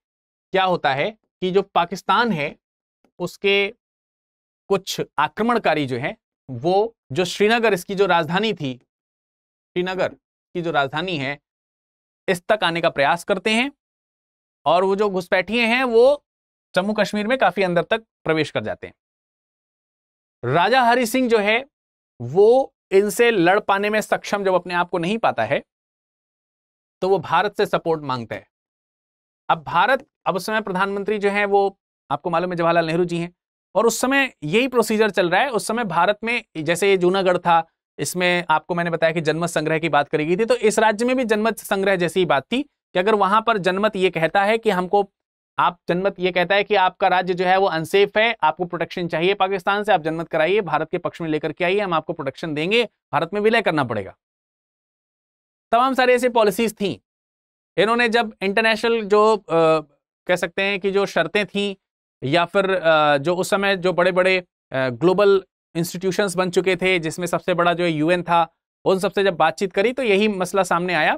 क्या होता है कि जो पाकिस्तान है उसके कुछ आक्रमणकारी जो है वो जो श्रीनगर, इसकी जो राजधानी थी, श्रीनगर की जो राजधानी है, इस तक आने का प्रयास करते हैं और वो जो घुसपैठिए हैं वो जम्मू कश्मीर में काफी अंदर तक प्रवेश कर जाते हैं। राजा हरि सिंह जो है वो इनसे लड़ पाने में सक्षम जब अपने आप को नहीं पाता है तो वो भारत से सपोर्ट मांगता है। अब भारत, अब उस समय प्रधानमंत्री जो है वो आपको मालूम है जवाहरलाल नेहरू जी हैं, और उस समय यही प्रोसीजर चल रहा है। उस समय भारत में जैसे ये जूनागढ़ था, इसमें आपको मैंने बताया कि जनमत संग्रह की बात करी गई थी, तो इस राज्य में भी जनमत संग्रह जैसी ही बात थी कि अगर वहां पर जनमत ये कहता है कि हमको, आप जनमत ये कहता है कि आपका राज्य जो है वो अनसेफ है, आपको प्रोटेक्शन चाहिए पाकिस्तान से, आप जनमत कराइए, भारत के पक्ष में लेकर के आइए, हम आपको प्रोटेक्शन देंगे, भारत में विलय करना पड़ेगा। तमाम सारी ऐसी पॉलिसीज थी। इन्होंने जब इंटरनेशनल जो कह सकते हैं कि जो शर्तें थी या फिर जो उस समय जो बड़े बड़े ग्लोबल इंस्टीट्यूशंस बन चुके थे, जिसमें सबसे बड़ा जो यूएन था, उन सबसे जब बातचीत करी तो यही मसला सामने आया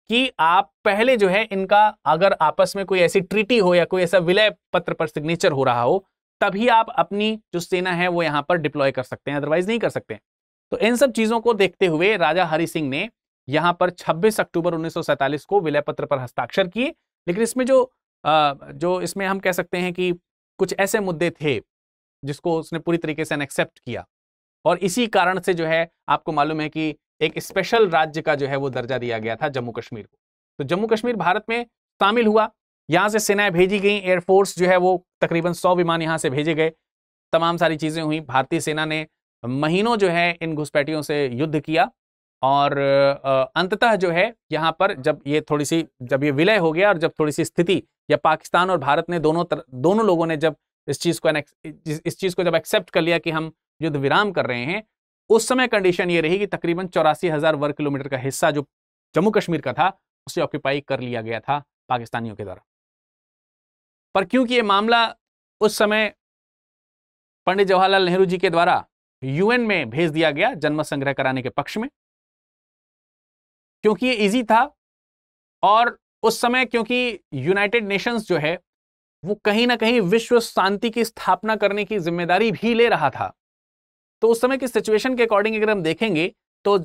कि आप पहले जो है इनका, अगर आपस में कोई ऐसी ट्रीटी हो या कोई ऐसा विलय पत्र पर सिग्नेचर हो रहा हो, तभी आप अपनी जो सेना है वो यहां पर डिप्लॉय कर सकते हैं, अदरवाइज नहीं कर सकते। तो इन सब चीजों को देखते हुए राजा हरि सिंह ने यहां पर 26 अक्टूबर 1947 को विलय पत्र पर हस्ताक्षर किए। लेकिन इसमें जो इसमें हम कह सकते हैं कि कुछ ऐसे मुद्दे थे जिसको उसने पूरी तरीके से अनएक्सेप्ट किया, और इसी कारण से जो है आपको मालूम है कि एक स्पेशल राज्य का जो है वो दर्जा दिया गया था जम्मू कश्मीर को। तो जम्मू कश्मीर भारत में शामिल हुआ, यहां से सेनाएं भेजी गई, एयरफोर्स जो है वो तकरीबन 100 विमान यहां से भेजे गए, तमाम सारी चीजें हुई। भारतीय सेना ने महीनों जो है इन घुसपैठियों से युद्ध किया और अंततः जो है यहाँ पर जब ये विलय हो गया और जब थोड़ी सी स्थिति, या पाकिस्तान और भारत ने दोनों लोगों ने जब इस चीज को जब एक्सेप्ट कर लिया कि हम युद्ध विराम कर रहे हैं, उस समय कंडीशन ये रही कि तकरीबन 84,000 वर्ग किलोमीटर का हिस्सा जो जम्मू कश्मीर का था उसे ऑक्यूपाई कर लिया गया था पाकिस्तानियों के द्वारा। पर क्योंकि ये मामला उस समय पंडित जवाहरलाल नेहरू जी के द्वारा यूएन में भेज दिया गया जनमत संग्रह कराने के पक्ष में, क्योंकि ये इजी था, और उस समय क्योंकि यूनाइटेड नेशंस जो है वो कहीं ना कहीं विश्व शांति की स्थापना करने की जिम्मेदारी भी ले रहा था। तो उस समय की सिचुएशन के अकॉर्डिंग अगर हम देखेंगे तो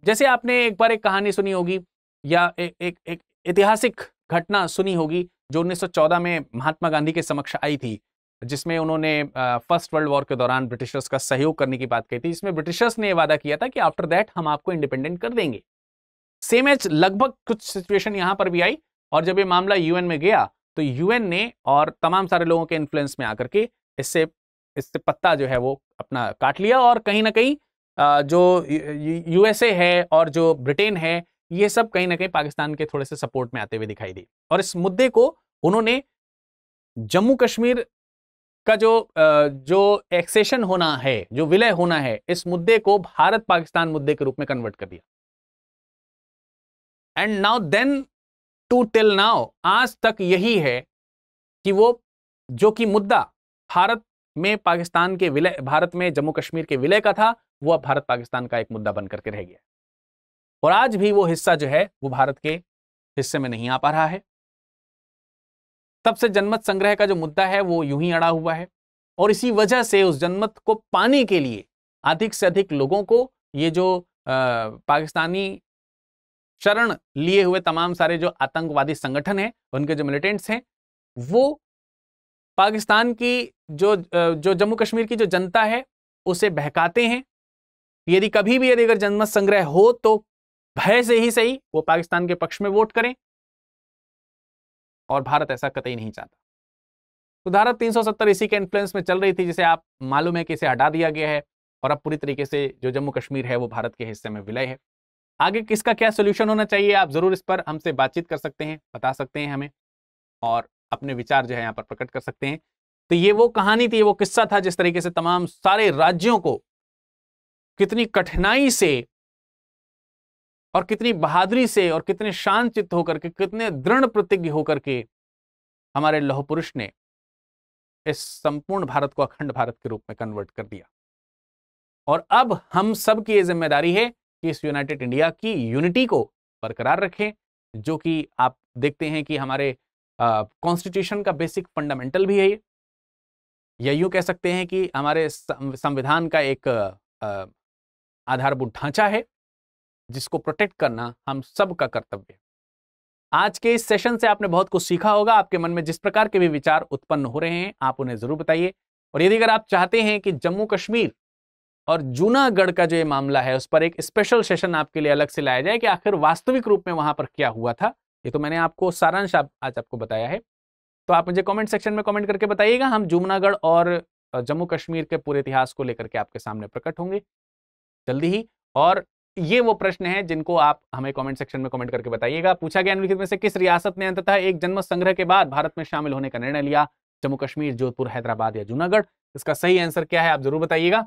जैसे आपने एक बार एक कहानी सुनी होगी या एक ऐतिहासिक घटना सुनी होगी जो 1914 में महात्मा गांधी के समक्ष आई थी, जिसमें उन्होंने फर्स्ट वर्ल्ड वॉर के दौरान ब्रिटिशर्स का सहयोग करने की बात कही थी, जिसमें ब्रिटिशर्स ने वादा किया था कि आफ्टर दैट हम आपको इंडिपेंडेंट कर देंगे। सेम एज लगभग कुछ सिचुएशन यहां पर भी आई, और जब ये मामला यूएन में गया तो यूएन ने और तमाम सारे लोगों के इन्फ्लुएंस में आकर के इससे पत्ता जो है वो अपना काट लिया, और कहीं ना कहीं जो यूएसए है और जो ब्रिटेन है, ये सब कहीं ना कहीं पाकिस्तान के थोड़े से सपोर्ट में आते हुए दिखाई दी, और इस मुद्दे को उन्होंने जम्मू कश्मीर का जो एक्सेशन होना है, जो विलय होना है, इस मुद्दे को भारत पाकिस्तान मुद्दे के रूप में कन्वर्ट कर दिया। And now then to till now, आज तक यही है कि वो जो कि मुद्दा भारत में पाकिस्तान के विलय, भारत में जम्मू कश्मीर के विलय का था, वो अब भारत पाकिस्तान का एक मुद्दा बनकर के रह गया, और आज भी वो हिस्सा जो है वो भारत के हिस्से में नहीं आ पा रहा है। तब से जनमत संग्रह का जो मुद्दा है वो यूं ही अड़ा हुआ है, और इसी वजह से उस जनमत को पाने के लिए अधिक से अधिक लोगों को ये जो पाकिस्तानी शरण लिए हुए तमाम सारे जो आतंकवादी संगठन हैं, उनके जो मिलिटेंट्स हैं, वो पाकिस्तान की जो जम्मू कश्मीर की जो जनता है उसे बहकाते हैं। यदि कभी भी अगर जनमत संग्रह हो तो भय से ही सही वो पाकिस्तान के पक्ष में वोट करें, और भारत ऐसा कतई नहीं चाहता। तो धारा 370 इसी के इन्फ्लुएंस में चल रही थी, जिसे आप मालूम है कि इसे हटा दिया गया है, और अब पूरी तरीके से जो जम्मू कश्मीर है वो भारत के हिस्से में विलय है। आगे किसका क्या सोल्यूशन होना चाहिए, आप जरूर इस पर हमसे बातचीत कर सकते हैं, बता सकते हैं हमें, और अपने विचार जो है यहाँ पर प्रकट कर सकते हैं। तो ये वो कहानी थी, वो किस्सा था, जिस तरीके से तमाम सारे राज्यों को कितनी कठिनाई से और कितनी बहादुरी से और कितने शांत चित्त होकर के, कितने दृढ़ प्रतिज्ञ होकर के हमारे लौह पुरुष ने इस संपूर्ण भारत को अखंड भारत के रूप में कन्वर्ट कर दिया। और अब हम सब की ये जिम्मेदारी है कि इस यूनाइटेड इंडिया की यूनिटी को बरकरार रखें, जो कि आप देखते हैं कि हमारे कॉन्स्टिट्यूशन का बेसिक फंडामेंटल भी है ये, या यूं कह सकते हैं कि हमारे संविधान का एक आधारभूत ढांचा है जिसको प्रोटेक्ट करना हम सब का कर्तव्य है। आज के इस सेशन से आपने बहुत कुछ सीखा होगा। आपके मन में जिस प्रकार के भी विचार उत्पन्न हो रहे हैं आप उन्हें जरूर बताइए। और यदि अगर आप चाहते हैं कि जम्मू कश्मीर और जूनागढ़ का जो ये मामला है उस पर एक स्पेशल सेशन आपके लिए अलग से लाया जाए कि आखिर वास्तविक रूप में वहां पर क्या हुआ था, ये तो मैंने आपको सारांश आज आपको बताया है, तो आप मुझे कमेंट सेक्शन में कमेंट करके बताइएगा। हम जूनागढ़ और जम्मू कश्मीर के पूरे इतिहास को लेकर के आपके सामने प्रकट होंगे जल्दी ही। और ये वो प्रश्न है जिनको आप हमें कमेंट सेक्शन में कमेंट करके बताइएगा। पूछा गया निम्नलिखित में से किस रियासत ने अंततः एक जनमत संग्रह के बाद भारत में शामिल होने का निर्णय लिया? जम्मू कश्मीर, जोधपुर, हैदराबाद या जूनागढ़? इसका सही आंसर क्या है आप जरूर बताइएगा।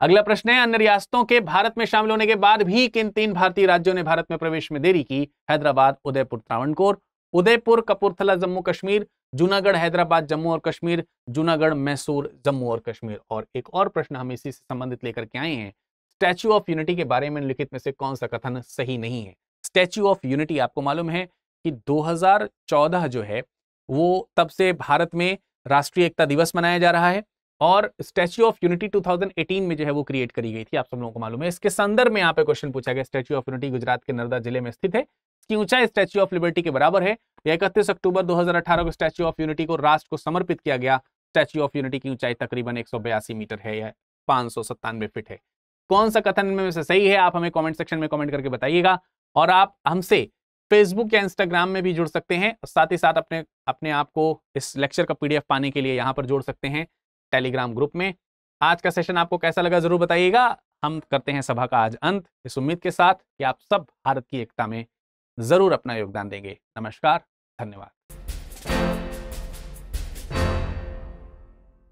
अगला प्रश्न है, अन्य रियासतों के भारत में शामिल होने के बाद भी किन 3 भारतीय राज्यों ने भारत में प्रवेश में देरी की? हैदराबाद, उदयपुर, त्रावणकोर। उदयपुर कपूरथला जम्मू कश्मीर, जूनागढ़ हैदराबाद जम्मू और कश्मीर, जूनागढ़ मैसूर जम्मू और कश्मीर। और एक और प्रश्न हम इसी से संबंधित लेकर के आए हैं, स्टैच्यू ऑफ यूनिटी के बारे में लिखित में से कौन सा कथन सही नहीं है? स्टैच्यू ऑफ यूनिटी, आपको मालूम है कि 2014 जो है वो तब से भारत में राष्ट्रीय एकता दिवस मनाया जा रहा है और स्टैच्यू ऑफ यूनिटी 2018 में जो है वो क्रिएट करी गई थी, आप सब लोगों को मालूम है। इसके संदर्भ में यहाँ पे क्वेश्चन पूछा गया, स्टैच्यू ऑफ यूनिटी गुजरात के नर्मदा जिले में स्थित है, इसकी ऊंचाई स्टैच्यू ऑफ लिबर्टी के बराबर है। 31 अक्टूबर 2018 को स्टैच्यू ऑफ यूनिटी को राष्ट्र को समर्पित किया गया। स्टैच्यू ऑफ यूनिटी की ऊंचाई तकरीबन 182 मीटर है या 597 फीट है। कौन सा कथन में से सही है आप हमें कमेंट सेक्शन में कमेंट करके बताइएगा। और आप हमसे फेसबुक या इंस्टाग्राम में भी जुड़ सकते हैं, साथ ही साथ अपने आप को इस लेक्चर का PDF पाने के लिए यहाँ पर जोड़ सकते हैं टेलीग्राम ग्रुप में। आज का सेशन आपको कैसा लगा जरूर बताइएगा। हम करते हैं सभा का आज अंत, इस उम्मीद के साथ कि आप सब भारत की एकता में जरूर अपना योगदान देंगे। नमस्कार, धन्यवाद।